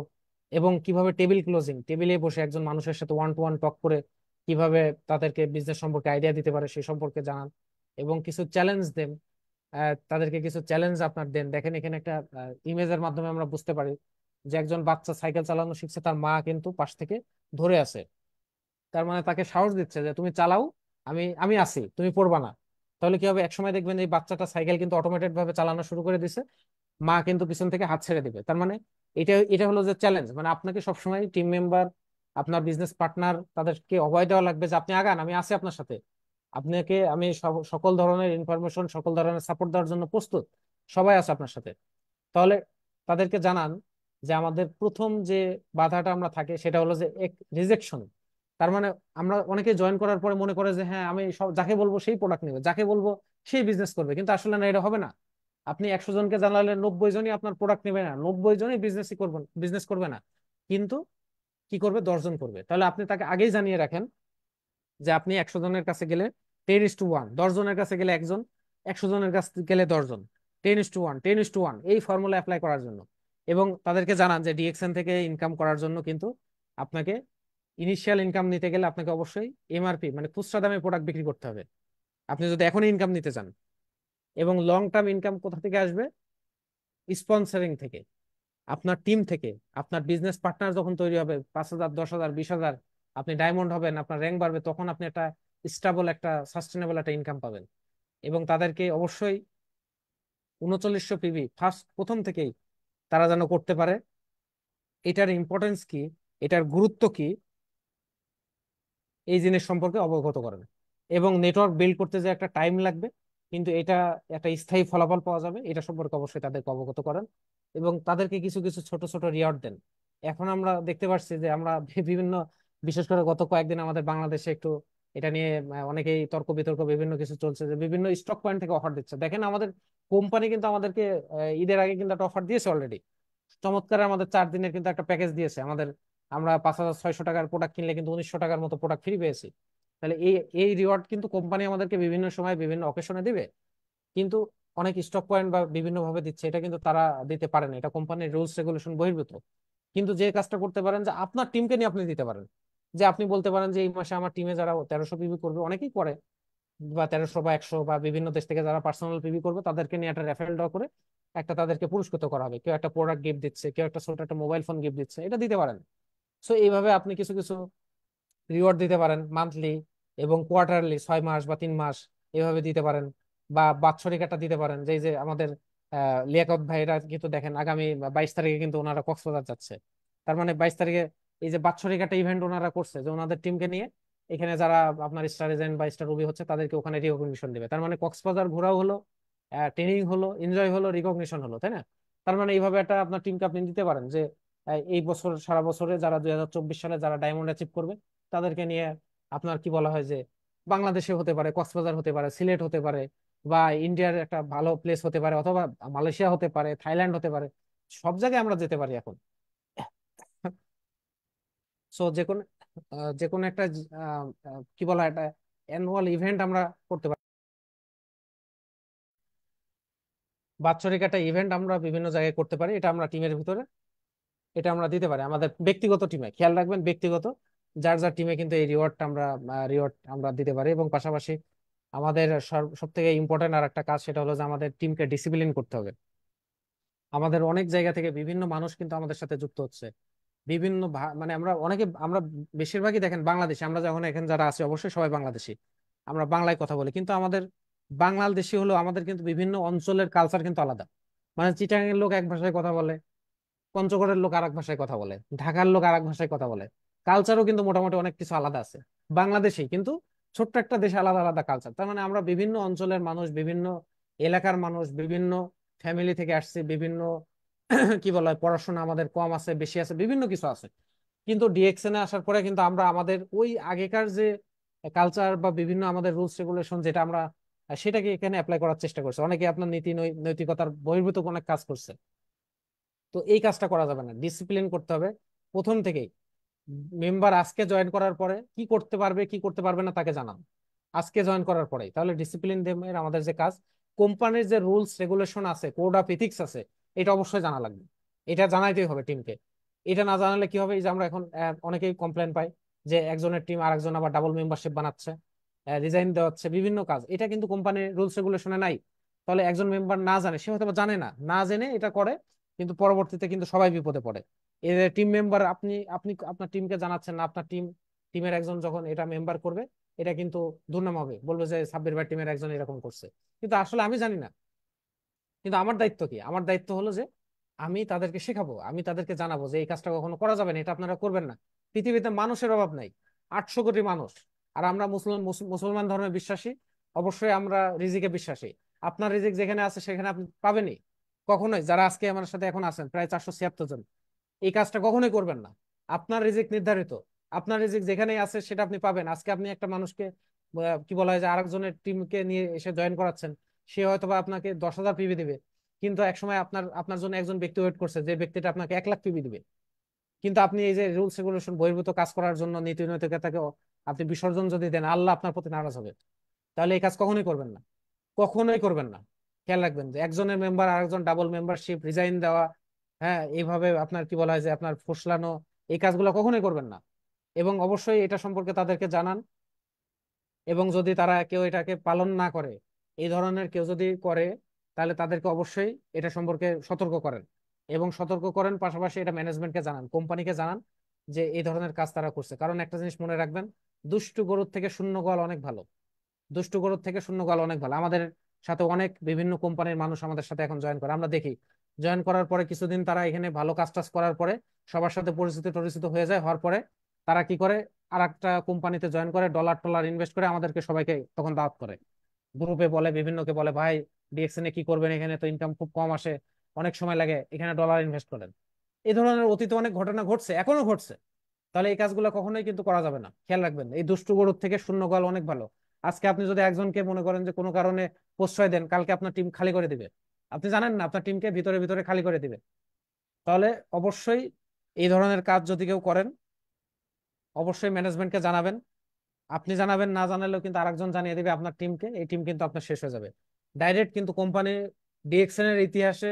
এবং কিভাবে টেবিল ক্লোজিং, টেবিলে বসে একজন মানুষের সাথে ওয়ান টু ওয়ান টক করে কিভাবে তাদেরকে বিজনেস সম্পর্কে আইডিয়া দিতে পারে সেই সম্পর্কে জানান। এবং কিছু চ্যালেঞ্জ দেন, তাদেরকে কিছু চ্যালেঞ্জ আপনার দেন। দেখেন এখানে একটা ইমেজের মাধ্যমে আমরা বুঝতে পারি যে একজন বাচ্চা সাইকেল চালানো শিখছে, তার মা কিন্তু পাশ থেকে ধরে আছে। তার মানে তাকে সাহস দিচ্ছে যে তুমি চালাও, আমি আমি আছি, তুমি পড়বা না। তাহলে কি হবে, একসময় দেখবেন যে এই বাচ্চাটা সাইকেল কিন্তু অটোমেটেড ভাবে চালানো শুরু করে দিছে, মা কিন্তু পিছন থেকে হাত ছেড়ে দিবে। তার মানে এটা এটা হলো যে চ্যালেঞ্জ, মানে আপনাকে সবসময় টিম মেম্বার, আপনার বিজনেস পার্টনার, তাদেরকে অভয় দেওয়া লাগবে যে আপনি আগান, আমি আছি আপনার সাথে, আপনাকে আমি সকল ধরনের ইনফরমেশন, সকল ধরনের সাপোর্ট দেওয়ার জন্য প্রস্তুত, সবাই আছে আপনার সাথে। তাহলে তাদেরকে জানান যে আমাদের প্রথম যে বাধাটা আমরা থাকে সেটা হলো যে এক রিজেকশন। তার মানে আমরা অনেকে জয়েন করার পরে মনে করে যে হ্যাঁ আমি সব যাকে বলবো সেই প্রোডাক্ট নেবে, যাকে বলবো সেই বিজনেস করবে, কিন্তু আসলে না, এটা হবে না। আপনি 100 জনকে জানালে 90 জনই আপনার প্রোডাক্ট নেবে না, 90 জনই বিজনেসই করবেন, বিজনেস করবে না। কিন্তু কি করবে, 10 জন করবে। তাহলে আপনি তাকে আগেই জানিয়ে রাখেন যে আপনি 100 জনের কাছে গেলে 10:1, 10 জনের কাছে গেলে একজন, 100 জনের কাছে গেলে 10 জন, 10:1, 10:1, এই ফর্মুলা অ্যাপ্লাই করার জন্য। এবং তাদেরকে জানান যে ডিএক্সএন থেকে ইনকাম করার জন্য কিন্তু আপনাকে ইনিশিয়াল ইনকাম নিতে গেলে আপনাকে অবশ্যই এমআরপি মানে খুচরা দামে প্রোডাক্ট বিক্রি করতে হবে, আপনি যদি এখনই ইনকাম নিতে চান। এবং লং টার্ম ইনকাম কোথা থেকে আসবে, স্পন্সরিং থেকে, আপনার টিম থেকে। আপনার বিজনেস পার্টনার যখন তৈরি হবে, 5,000, 10,000, 20,000, আপনি ডায়মন্ড হবেন, আপনার র্যাঙ্ক বাড়বে, তখন আপনি একটা স্টেবল, একটা সাস্টেনেবল একটা ইনকাম পাবেন। এবং তাদেরকে অবশ্যই 3900 পিবি ফার্স্ট প্রথম থেকেই তারা যেন করতে পারে, এটার ইম্পর্টেন্স কি, এটার গুরুত্ব কি, এই জিনিস সম্পর্কে অবগত করেন। এবং নেটওয়ার্ক বিল্ড করতে যে একটা টাইম লাগবে, কিন্তু এটা একটা স্থায়ী ফলাফল পাওয়া যাবে, এটা সম্পর্কে অবশ্যই তাদেরকে অবগত করেন। এবং তাদেরকে কিছু কিছু ছোট ছোট রিওয়ার্ড দেন। এখন আমরা দেখতে পাচ্ছি যে আমরা বিভিন্ন, বিশেষ করে গত কয়েকদিন আমাদের বাংলাদেশে একটু এটা নিয়ে অনেকেই তর্ক বিতর্ক বিভিন্ন কিছু চলছে, যে বিভিন্ন স্টক পয়েন্ট থেকে অফার দিচ্ছে। দেখেন আমাদের কোম্পানি কিন্তু আমাদেরকে ঈদের আগে কিন্তু একটা অফার দিয়েছে অলরেডি, চমৎকার। আমাদের 4 দিনের কিন্তু একটা প্যাকেজ দিয়েছে আমাদের। আমরা 5,600 টাকার প্রোডাক্ট কিনলে কিন্তু 1900 টাকার মতো প্রোডাক্ট ফ্রি পেয়েছি। তাহলে এই এই রিওয়ার্ড কিন্তু কোম্পানি আমাদেরকে বিভিন্ন সময় বিভিন্ন অকেশনে দিবে, কিন্তু অনেক স্টক পয়েন্ট বা বিভিন্ন ভাবে দিচ্ছে, এটা কিন্তু তারা দিতে পারে না, এটা কোম্পানির রুলস রেগুলেশন বহির্ভূত। কিন্তু যে কাজটা করতে পারেন, যে আপনার টিমকে নিয়ে আপনি দিতে পারেন, যে আপনি বলতে পারেন যে এই মাসে আমার টিমে যারা 1300 পিভি করবে, অনেকেই করে, বা 1300 বা 100 বা বিভিন্ন দেশ থেকে যারা পার্সোনাল পিভি করবে, তাদেরকে নিয়ে একটা রেফারেল ড্র করে একটা তাদেরকে পুরস্কৃত করা হবে। কেউ একটা প্রোডাক্ট গিফট দিচ্ছে, কেউ একটা ছোট একটা মোবাইল ফোন গিফট দিচ্ছে, এটা দিতে পারেন। সো এইভাবে আপনি কিছু কিছু রিওয়ার্ড দিতে পারেন মান্থলি এবং কোয়ার্টারলি, 6 মাস বা 3 মাস এভাবে দিতে পারেন। বা বাৎসরিক একটা দিতে পারেন, যে এই যে আমাদের লিয়াকত ভাইরা কিন্তু দেখেন আগামী 22 তারিখে কিন্তু ওনারা কক্সবাজার যাচ্ছে। তার মানে 22 তারিখে এই যে বাৎসরিক একটা ইভেন্ট ওনারা করছে, যে ওনাদের টিমকে নিয়ে এখানে যারা আপনার স্টার এজেন্ট বা স্টার রুবি হচ্ছে তাদেরকে ওখানে রিকগনিশন দিবে। তার মানে কক্সবাজার ঘোরাও হলো, ট্রেনিং হলো, এনজয় হলো, রিকগনিশন হলো, তাই না? তার মানে এইভাবে একটা আপনার টিমকে আপনি দিতে পারেন, যে এই বছর সারা বছরে যারা 2024 সালে যারা ডায়মন্ড অ্যাচিভ করবে তাদেরকে নিয়ে আপনার কি বলা হয় যে বাংলাদেশে হতে পারে, কক্সবাজার হতে পারে, সিলেট হতে পারে, বা ইন্ডিয়ার একটা ভালো প্লেস হতে পারে, অথবা মালয়েশিয়া হতে পারে, থাইল্যান্ড হতে পারে। সব জায়গায় আমরা যেতে পারি এখন। সো যে কোনো একটা কি বলা হয়, একটা অ্যানুয়াল ইভেন্ট আমরা করতে পারি, বাৎসরিক একটা ইভেন্ট আমরা বিভিন্ন জায়গায় করতে পারি। এটা আমরা টিমের ভিতরে এটা আমরা দিতে পারি, আমাদের ব্যক্তিগত টিমে। খেয়াল রাখবেন, ব্যক্তিগত যার যার টিমে কিন্তু এই রিওয়ার্ড আমরা দিতে পারি। এবং পাশাপাশি আমাদের সব থেকে ইম্পর্টেন্ট আর একটা কাজ, সেটা হলো যে আমাদের টিমকে ডিসিপ্লিন করতে হবে। আমাদের অনেক জায়গা থেকে বিভিন্ন মানুষ কিন্তু আমাদের সাথে যুক্ত হচ্ছে, বিভিন্ন মানে আমরা বেশিরভাগই দেখেন বাংলাদেশি। আমরা যখন এখানে যারা আছি অবশ্যই সবাই বাংলাদেশি, আমরা বাংলায় কথা বলি, কিন্তু আমাদের বাংলাদেশি হলো আমাদের কিন্তু বিভিন্ন অঞ্চলের কালচার কিন্তু আলাদা। মানে চিটাগাং এর লোক এক ভাষায় কথা বলে, পঞ্চগড়ের লোক আর এক ভাষায় কথা বলে, ঢাকার লোক আর এক ভাষায় কথা বলে। কালচারও কিন্তু মোটামুটি অনেক কিছু আলাদা আছে বাংলাদেশে, কিন্তু ছোট্ট একটা দেশে আলাদা আলাদা কালচার। তার মানে আমরা বিভিন্ন অঞ্চলের মানুষ, বিভিন্ন এলাকার মানুষ, বিভিন্ন ফ্যামিলি থেকে আসছে, বিভিন্ন কি বলা হয়, পড়াশোনা আমাদের কম আছে বেশি আছে, বিভিন্ন কিছু আছে। কিন্তু ডিএক্সএন এ আসার পরে কিন্তু আমরা আমাদের ওই আগেকার যে কালচার বা বিভিন্ন আমাদের রুলস রেগুলেশন যেটা আমরা সেটাকে এখানে অ্যাপ্লাই করার চেষ্টা করছি। অনেকে আপনার নৈতিকতার বহির্ভূত অনেক কাজ করছে। তো এই কাজটা করা যাবে না, ডিসিপ্লিন করতে হবে প্রথম থেকেই। মেম্বার আজকে জয়েন করার পরে কি করতে পারবে কি করতে পারবে না তাকে জানান, আজকে জয়েন করার পরেই। তাহলে ডিসিপ্লিন দেমের আমাদের যে কাজ, কোম্পানির যে রুলস রেগুলেশন আছে, কোড অফ এথিক্স আছে, এটা অবশ্যই জানা লাগবে। এটা জানাইতেই হবে টিমকে। এটা না জানালে কি হবে, এই যে আমরা এখন অনেকেই কমপ্লেন পাই যে একজনের টিম আরেকজন আবার ডাবল মেম্বারশিপ বানাচ্ছে, রিজাইন দেওয়াচ্ছে, বিভিন্ন কাজ। এটা কিন্তু কোম্পানির রুলস রেগুলেশনে নাই। তাহলে একজন মেম্বার না জানে, সে হয়তো বা জানে না, না জেনে এটা করে, কিন্তু পরবর্তীতে কিন্তু সবাই বিপদে পড়ে। এর টিম মেম্বার, আপনি আপনি আপনার টিমকে জানাচ্ছেন না, আপনার টিমের একজন যখন এটা মেম্বার করবে, এটা কিন্তু দুর্নাম হবে, বলবে যে সাব্বির ভাই টিমের একজন এরকম করছে, কিন্তু আসলে আমি জানি না। কিন্তু আমার দায়িত্ব কি? আমার দায়িত্ব হলো যে আমি তাদেরকে শেখাবো, আমি তাদেরকে জানাবো যে এই কাজটা কখনো করা যাবে না, এটা আপনারা করবেন না। পৃথিবীতে মানুষের অভাব নাই, 800 কোটি মানুষ। আর আমরা মুসলমান ধর্মে বিশ্বাসী, অবশ্যই আমরা রিজিকে বিশ্বাসী। আপনার রিজিক যেখানে আছে সেখানে আপনি পাবেনই। কখনোই, যারা আজকে আমার সাথে এখন আছেন প্রায় 476 জন, এই কাজটা কখনোই করবেন না। আপনার রিজিক নির্ধারিত, আপনার রিজিক যেখানেই আছে সেটা আপনি পাবেন। আজকে আপনি একটা মানুষকে কি বলা হয় যে আরেকজনের টিমকে নিয়ে এসে জয়েন করাচ্ছেন, সে হয়তো বা আপনাকে 10,000 পিবি দিবে, কিন্তু একসময় আপনার আপনার জন্য একজন ব্যক্তি ওয়েট করছে, যে ব্যক্তিটা আপনাকে 1 লাখ পিবি দিবে। কিন্তু আপনি এই যে রুলস রেগুলেশন বহির্ভূত কাজ করার জন্য নীতি নৈতিকতাকে আপনি বিসর্জন যদি দেন, আল্লাহ আপনার প্রতি নারাজ হবে। তাহলে এই কাজ কখনোই করবেন না, কখনোই করবেন না। খেয়াল রাখবেন যে একজনের মেম্বার আরেকজন ডাবল মেম্বারশিপ, রিজাইন দেওয়া, হ্যাঁ এইভাবে আপনার কি বলা হয় যে আপনার ফুসলানো, এই কাজগুলো কখনোই করবেন না। এবং অবশ্যই এটা সম্পর্কে তাদেরকে জানান। এবং যদি তারা কেউ এটাকে পালন না করে, এই ধরনের কেউ যদি করে, তাহলে তাদেরকে অবশ্যই এটা সম্পর্কে সতর্ক করেন। এবং সতর্ক করেন পাশাপাশি এটা ম্যানেজমেন্টকে জানান, কোম্পানিকে জানান যে এই ধরনের কাজ তারা করছে। কারণ একটা জিনিস মনে রাখবেন, দুষ্টু গরুর থেকে শূন্য গোয়াল অনেক ভালো। দুষ্টু গরুর থেকে শূন্য গোয়াল অনেক ভালো। আমাদের সাথে অনেক বিভিন্ন কোম্পানির মানুষ আমাদের সাথে এখন জয়েন করে, আমরা দেখি জয়েন করার পরে কিছুদিন তারা এখানে ভালো কাজ টাজ করার পরে সবার সাথে পরিচিত টরিচিত হয়ে যায়, হওয়ার পরে তারা কি করে আর একটা কোম্পানিতে জয়েন করে, ডলার টলার ইনভেস্ট করে আমাদেরকে সবাইকে তখন দাওয়াত করে, গ্রুপে বলে, বিভিন্নকে বলে, ভাই ডিএক্সএন এ কি করবেন, এখানে তো ইনকাম খুব কম আসে, অনেক সময় লাগে, এখানে ডলার ইনভেস্ট করেন। এই ধরনের অতীতে অনেক ঘটনা ঘটছে, এখনো ঘটছে। তাহলে এই কাজগুলো কখনোই কিন্তু করা যাবে না, খেয়াল রাখবেন। এই দুষ্টু গরুর থেকে শূন্য গোয়াল অনেক ভালো। আজকে আপনি যদি একজনকে মনে করেন যে কোনো কারণে প্রশ্রয় দেন, কালকে আপনার টিম খালি করে দিবে। আপনি জানেন না, আপনার টিমকে ভিতরে ভিতরে খালি করে দিবে। তাহলে অবশ্যই এই ধরনের কাজ যদি কেউ করেন, অবশ্যই ম্যানেজমেন্টকে জানাবেন। আপনি জানাবেন, না জানালেও কিন্তু আরেকজন জানিয়ে দিবে আপনার টিমকে, এই টিম কিন্তু আপনার শেষ হয়ে যাবে ডাইরেক্ট। কিন্তু কোম্পানি ডিএক্সএন এর ইতিহাসে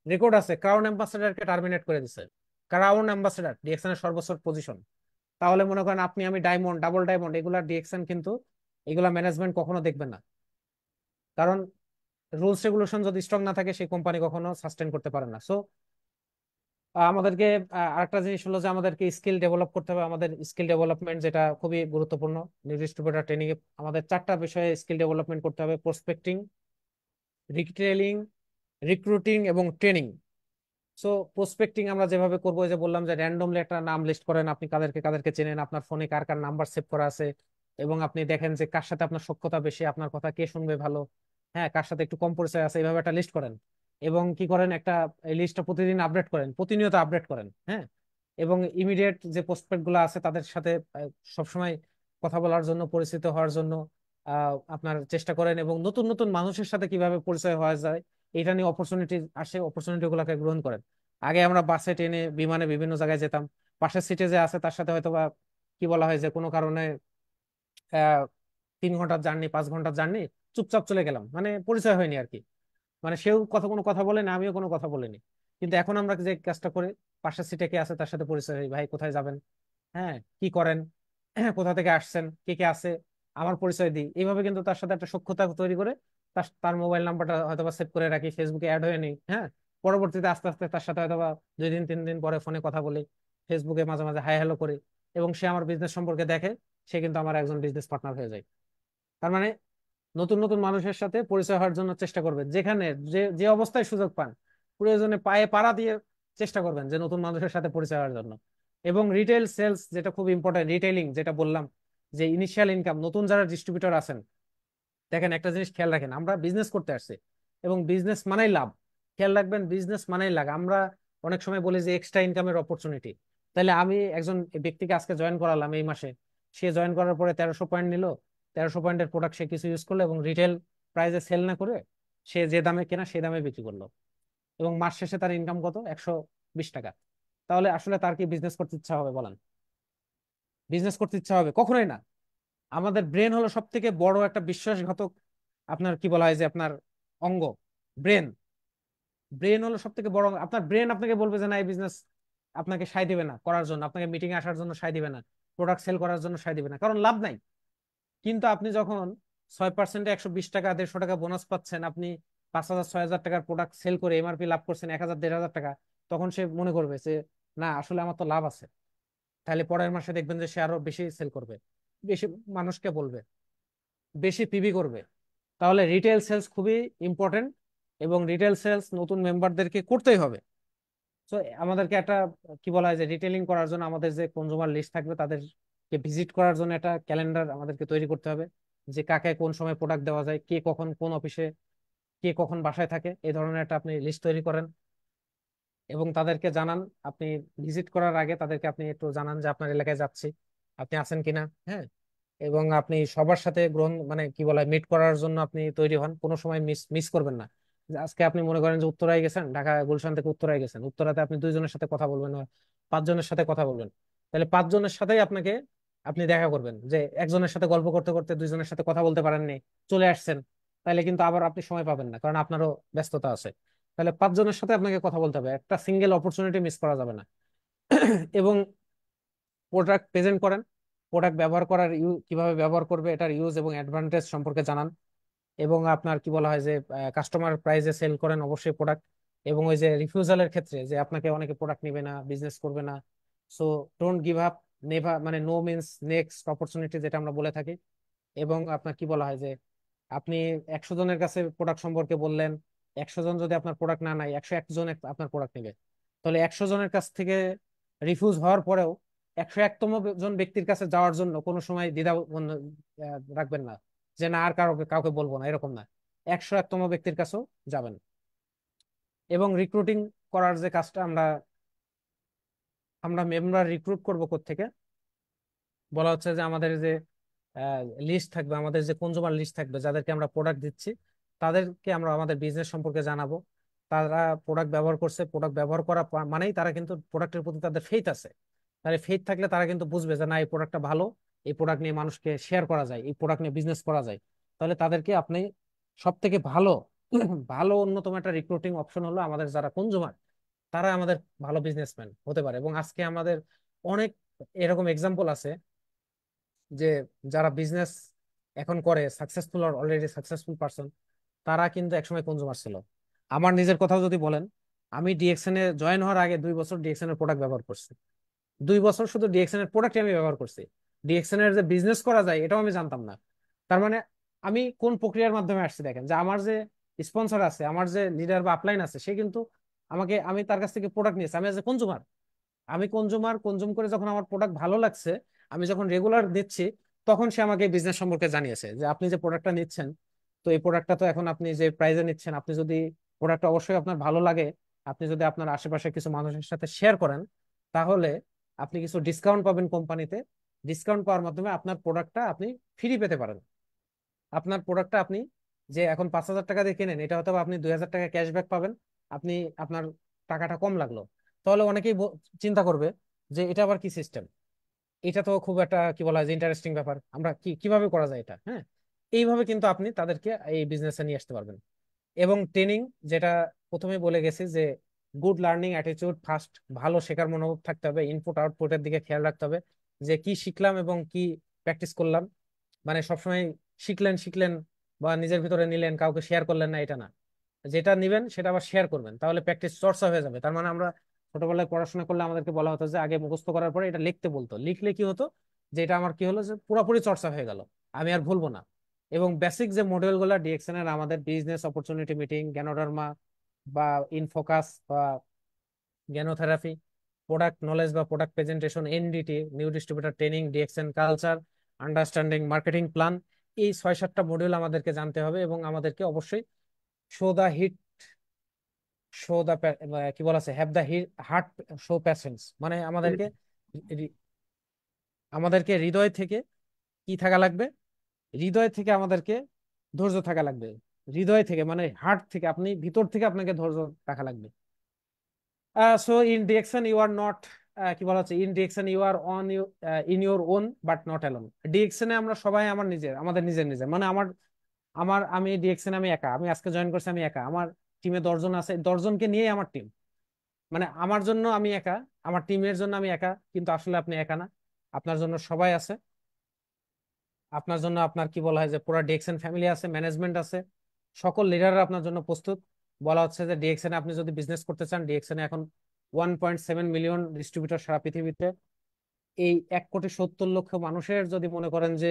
রেকর্ড আছে, ক্রাউন অ্যাম্বাসেডারকে টার্মিনেট করে দিছে। ক্রাউন অ্যাম্বাসেডার ডিএক্সএন এর সর্বোচ্চ পজিশন। তাহলে মনে করেন আপনি আমি ডায়মন্ড, ডাবল ডায়মন্ড, এগুলা ডিএক্সএন কিন্তু এগুলা ম্যানেজমেন্ট কখনো দেখবে না। কারণ রুলস রেগুলেশন যদি স্ট্রং না থাকে, সেই কোম্পানি কখনো সাস্টেন করতে পারে না। সো আমাদেরকে আরেকটা জিনিস হলো যে আমাদেরকে স্কিল ডেভেলপ করতে হবে। আমাদের স্কিল ডেভেলপমেন্ট যেটা খুবই গুরুত্বপূর্ণ, নিউ ডিস্ট্রিবিউটর ট্রেনিং এ আমাদের 4টা বিষয়ে স্কিল ডেভেলপমেন্ট করতে হবে: প্রসপেক্টিং, রিটেলিং, রিক্রুটিং এবং ট্রেনিং। সো প্রসপেক্টিং আমরা যেভাবে করবো, ওই যে বললাম যে র্যান্ডমলি একটা নাম লিস্ট করেন, আপনি কাদেরকে কাদেরকে চেনেন, আপনার ফোনে কার কার নাম্বার সেভ করা আছে, এবং আপনি দেখেন যে কার সাথে আপনার সখ্যতা বেশি, আপনার কথা কে শুনবে ভালো, হ্যাঁ, কার সাথে একটু কম পরিচয় আছে, এইভাবে একটা লিস্ট করেন। এবং কি করেন, একটা এই লিস্টটা প্রতিদিন আপডেট করেন, প্রতিনিয়ত আপডেট করেন, হ্যাঁ। এবং ইমিডিয়েট যে প্রসপেক্ট গুলো আছে তাদের সাথে সবসময় কথা বলার জন্য, পরিচিত হওয়ার জন্য আপনার চেষ্টা করেন। এবং নতুন নতুন মানুষের সাথে কিভাবে পরিচয় হওয়া যায়, এটা নিয়ে অপরচুনিটি আসে, অপরচুনিটি গুলাকে গ্রহণ করেন। আগে আমরা বাসে, ট্রেনে, বিমানে বিভিন্ন জায়গায় যেতাম, পাশের সিটে যে আছে তার সাথে হয়তো বা কি বলা হয় যে কোনো কারণে 3 ঘন্টার জার্নি, 5 ঘন্টার জার্নি, চুপচাপ চলে গেলাম, মানে পরিচয় হয়নি আর কি। মানে সেও কোনো কথা বলেনি, আমিও কোনো কথা বলিনি। কিন্তু এখন আমরা যে কাজটা করি, পাশের সিটে কে আছে তার সাথে পরিচয় হই, ভাই কোথায় যাবেন, হ্যাঁ, কি করেন, কোথা থেকে আসছেন, কে কে আছে, আমার পরিচয় দিই। এইভাবে কিন্তু তার সাথে একটা সখ্যতা তৈরি করে তার তার মোবাইল নাম্বারটা হয়তো বা সেভ করে রাখি, ফেসবুকে অ্যাড হয়ে নিই, হ্যাঁ। পরবর্তীতে আস্তে আস্তে তার সাথে হয়তো বা 2 দিন 3 দিন পরে ফোনে কথা বলি, ফেসবুকে মাঝে মাঝে হাই হ্যালো করি, এবং সে আমার বিজনেস সম্পর্কে দেখে, সে কিন্তু আমার একজন বিজনেস পার্টনার হয়ে যায়। তার মানে নতুন নতুন মানুষের সাথে পরিচয় হওয়ার জন্য চেষ্টা করবেন, যেখানে যে যে অবস্থায় সুযোগ পান, প্রয়োজনে পায়ে পাড়া দিয়ে চেষ্টা করবেন যে নতুন মানুষের সাথে পরিচয় হওয়ার জন্য। এবং রিটেল সেলস যেটা খুব ইম্পর্টেন্ট, রিটেলিং যেটা বললাম, যে ইনিশিয়াল ইনকাম, নতুন যারা ডিস্ট্রিবিউটর আছেন, দেখেন একটা জিনিস খেয়াল রাখেন, আমরা বিজনেস করতে আসছি, এবং বিজনেস মানেই লাভ। খেয়াল রাখবেন, বিজনেস মানেই লাভ। আমরা অনেক সময় বলি যে এক্সট্রা ইনকামের অপরচুনিটি। তাহলে আমি একজন ব্যক্তিকে আজকে জয়েন করালাম এই মাসে, সে জয়েন করার পরে 1300 পয়েন্ট নিল, 1300 পয়েন্টের প্রোডাক্ট সে কিছু ইউজ করলো, এবং রিটেল প্রাইসে সেল না করে সে যে দামে কেনা সেই দামে বিক্রি করলো, এবং মাস শেষে তার ইনকাম কত, 120 টাকা। তাহলে আসলে তার কি বিজনেস করতে ইচ্ছা হবে বলেন? বিজনেস করতে ইচ্ছা হবে? কখনোই না। আমাদের ব্রেন হলো সব থেকে বড় একটা বিশ্বাসঘাতক, আপনার কি বলা হয় যে আপনার অঙ্গ, ব্রেন। ব্রেন হলো সব থেকে বড় আপনার ব্রেন আপনাকে বলবে যে না, এই বিজনেস আপনাকে সায় দিবে না করার জন্য, আপনাকে মিটিং এ আসার জন্য সায় দিবে না, প্রোডাক্ট সেল করার জন্য সায় দিবে না, কারণ লাভ নাই। কিন্তু আপনি যখন 6%, 120 টাকা, 150 টাকা বোনাস পাচ্ছেন, আপনি 5,000 6,000 টাকার প্রোডাক্ট সেল করে এমআরপি লাভ করছেন 1,000 1,500 টাকা, তখন সে মনে করবে যে না, আসলে আমার তো লাভ আছে। তাহলে পরের মাসে দেখবেন যে সে আরো বেশি সেল করবে, বেশি মানুষকে বলবে, বেশি পিবি করবে। তাহলে রিটেল সেলস খুবই ইম্পর্টেন্ট, এবং রিটেল সেলস নতুন মেম্বারদেরকে করতেই হবে। তো আমাদেরকে একটা কি বলা হয় যে রিটেলিং করার জন্য আমাদের যে কনজুমার লিস্ট থাকবে, তাদেরকে ভিজিট করার জন্য একটা ক্যালেন্ডার আমাদেরকে তৈরি করতে হবে, যে কাকে কোন সময় প্রোডাক্ট দেওয়া যায়, কে কখন কোন অফিসে, কে কখন বাসায় থাকে, এই ধরনের একটা আপনি লিস্ট তৈরি করেন, এবং তাদেরকে জানান। আপনি ভিজিট করার আগে তাদেরকে আপনি একটু জানান যে আপনার এলাকায় যাচ্ছি, আপনি আছেন কিনা, হ্যাঁ। এবং আপনি সবার সাথে গ্রহণ মানে কি বলা হয় মিট করার জন্য আপনি তৈরি হন, কোনো সময় মিস মিস করবেন না। যে আজকে আপনি মনে করেন যে উত্তরায় গেছেন, ঢাকা গুলশান থেকে উত্তরায় গেছেন, উত্তরাতে আপনি 2 জনের সাথে কথা বলবেন না, 5 জনের সাথে কথা বলবেন। তাহলে 5 জনের সাথেই আপনাকে আপনি দেখা করবেন, যে একজনের সাথে গল্প করতে করতে 2 জনের সাথে কথা বলতে পারেননি, চলে আসছেন, তাহলে কিন্তু আবার আপনি সময় পাবেন না, কারণ আপনারও ব্যস্ততা আছে। তাহলে 5 জনের সাথে আপনাকে কথা বলতে হবে, একটা সিঙ্গেল অপরচুনিটি মিস করা যাবে না। এবং প্রোডাক্ট প্রেজেন্ট করেন, প্রোডাক্ট ব্যবহার করার কিভাবে ব্যবহার করবে এটার ইউজ এবং অ্যাডভান্টেজ সম্পর্কে জানান। এবং আপনার কি বলা হয় যে কাস্টমার প্রাইসে সেল করেন অবশ্যই প্রোডাক্ট। এবং ওই যে রিফিউজালের ক্ষেত্রে, যে আপনাকে অনেকে প্রোডাক্ট নিবে না, বিজনেস করবে না, so don't give up, never, মানে নো মিন্স নেক্সট অপরচুনিটি যেটা আমরা বলে থাকি। এবং আপনার কি বলা হয় যে আপনি 100 জনের কাছে প্রোডাক্ট সম্পর্কে বললেন, 100 জন যদি আপনার প্রোডাক্ট না নেয়, 101 জন আপনার প্রোডাক্ট নেবে। তাহলে 100 জনের কাছ থেকে রিফিউজ হওয়ার পরেও 101তম জন ব্যক্তির কাছে যাওয়ার জন্য কোনো সময় দ্বিধা রাখবেন না, যে না আর কাউকে কাউকে বলবো না, এরকম না। 101তম ব্যক্তির কাছেও যাবেন। এবং রিক্রুটিং করার যে কাজটা, আমরা আমরা মেম্বার রিক্রুট করবো কোত্থেকে? বলা হচ্ছে যে আমাদের যে লিস্ট থাকবে, আমাদের যে কনজুমার লিস্ট থাকবে, যাদেরকে আমরা প্রোডাক্ট দিচ্ছি, তাদেরকে আমরা আমাদের বিজনেস সম্পর্কে জানাবো। তারা প্রোডাক্ট ব্যবহার করছে, প্রোডাক্ট ব্যবহার করা মানেই তারা কিন্তু প্রোডাক্টের প্রতি তাদের ফেইথ আছে। তাহলে ফেইথ থাকলে তারা কিন্তু বুঝবে যে না, এই প্রোডাক্টটা ভালো, এই প্রোডাক্ট নিয়ে মানুষকে শেয়ার করা যায়, এই প্রোডাক্ট নিয়ে বিজনেস করা যায়। তাহলে তাদেরকে আপনি সব থেকে ভালো ভালো অন্যতম একটা রিক্রুটিং অপশন হলো আমাদের যারা কনজুমার, তারা আমাদের ভালো বিজনেসম্যান হতে পারে। এবং আজকে আমাদের অনেক এরকম এক্সাম্পল আছে যে যারা বিজনেস এখন করে সাকসেসফুল, আর অলরেডি সাকসেসফুল পারসন, তারা কিন্তু একসময় কনজুমার ছিল। আমার নিজের কথাও যদি বলেন, আমি ডিএক্সএন এ জয়েন হওয়ার আগে 2 বছর ডিএক্সএন এর প্রোডাক্ট ব্যবহার করছি। 2 বছর শুধু ডিএক্সএন এর প্রোডাক্ট আমি ব্যবহার করছি। ডিএক্সএন এর যে বিজনেস করা যায় এটাও আমি জানতাম না। তার মানে আমি কোন প্রক্রিয়ার মাধ্যমে আসছি দেখেন, যে আমার যে স্পন্সর আছে, আমার যে লিডার বা আপলাইন আছে, সে কিন্তু আমাকে, আমি তার কাছ থেকে প্রোডাক্ট নিয়েছি, আমি এজ এ কনজুমার। আমি কনজুমার কনজুম করে যখন আমার প্রোডাক্ট ভালো লাগছে, আমি যখন রেগুলার দিচ্ছি, তখন সে আমাকে বিজনেস সম্পর্কে জানিয়েছে যে আপনি যে প্রোডাক্টটা নিচ্ছেন, তো এই প্রোডাক্টটা তো এখন আপনি যে প্রাইসে নিচ্ছেন, আপনি যদি প্রোডাক্টটা অবশ্যই আপনার ভালো লাগে, আপনি যদি আপনার আশেপাশে কিছু মানুষের সাথে শেয়ার করেন, তাহলে আপনি কিছু ডিসকাউন্ট পাবেন কোম্পানিতে। ডিসকাউন্ট পাওয়ার মাধ্যমে আপনার প্রোডাক্টটা আপনি ফ্রি পেতে পারেন। আপনার প্রোডাক্টটা আপনি যে এখন 5,000 টাকা দিয়ে কেনেন, এটা হয়তো বা আপনি 2,000 টাকা ক্যাশব্যাক পাবেন। আপনি আপনার টাকাটা কম লাগলো। তাহলে অনেকেই চিন্তা করবে যে এটা আবার কি সিস্টেম, এটা তো খুব একটা কি বলা হয় যে ইন্টারেস্টিং ব্যাপার, আমরা কিভাবে করা যায় এটা। হ্যাঁ, এইভাবে কিন্তু আপনি তাদেরকে এই বিজনেসে নিয়ে আসতে পারবেন। এবং ট্রেনিং, যেটা প্রথমে বলে গেছি যে গুড লার্নিং অ্যাটিটিউড ফার্স্ট, ভালো শেখার মনোভাব থাকতে হবে, ইনপুট আউটপুটের দিকে খেয়াল রাখতে হবে, যে কি শিখলাম এবং কি প্র্যাকটিস করলাম। মানে সবসময় শিখলেন শিখলেন বা নিজের ভিতরে নিলেন, কাউকে শেয়ার করলেন না, এটা না। যেটা নিবেন সেটা আবার শেয়ার করবেন, তাহলে প্র্যাকটিস চর্চা হয়ে যাবে। তার মানে আমরা ছোটবেলায় পড়াশোনা করলে আমাদেরকে বলা হতো যে আগে মুখস্থ করার পরে এটা লিখতে বলতো, লিখলে কি হতো, যে এটা আমার কি হলো, যে পুরোপুরি চর্চা হয়ে গেল, আমি আর ভুলবো না। এবং বেসিক যে মডিউল গুলা ডিএক্সএন এর, আমাদের বিজনেস অপরচুনিটি মিটিং, জ্ঞানোডার্মা বা ইনফোকাস বা জ্ঞানোথেরাপি, প্রোডাক্ট নলেজ বা product presentation, NDT, new distributor training, DXN culture, understanding marketing plan, এই 6-7টা মডিউল আমাদেরকে জানতে হবে। এবং আমাদেরকে অবশ্যই show the heat, show the, কি বলা আছে, have the heart, show passions, মানে আমাদেরকে আমাদেরকে হৃদয় থেকে কি থাকা লাগবে, হৃদয় থেকে আমাদেরকে ধৈর্য থাকা লাগবে। হৃদয় থেকে মানে হার্ট থেকে, আপনি ভিতর থেকে আপনাকে ধৈর্য রাখা লাগবে। So in direction you are not, কি বলা হচ্ছে, in direction you are on you, in your own but not alone. ডিরেকশনে আমরা সবাই আমার নিজের, আমাদের নিজের নিজের, মানে আমার আমার আমি ডিরেকশনে আমি একা, আমি আজকে জয়েন করছি আমি একা, আমার টিমে 10 জন আছে, 10 জনকে নিয়েই আমার টিম। মানে আমার জন্য আমি একা, আমার টিমের জন্য আমি একা, কিন্তু আসলে আপনি একা না, আপনার জন্য সবাই আছে। আপনার জন্য আপনার কি বলা হয় যে পুরো ডিএক্সএন ফ্যামিলি আছে, ম্যানেজমেন্ট আছে, সকল লিডাররা আপনার জন্য প্রস্তুত। বলা হচ্ছে যে ডিএক্সএন আপনি যদি বিজনেস করতে চান, ডিএক্সএন এখন 1.7 মিলিয়ন ডিস্ট্রিবিউটর সারা পৃথিবীতে। এই 1,70,00,000 মানুষের যদি মনে করেন যে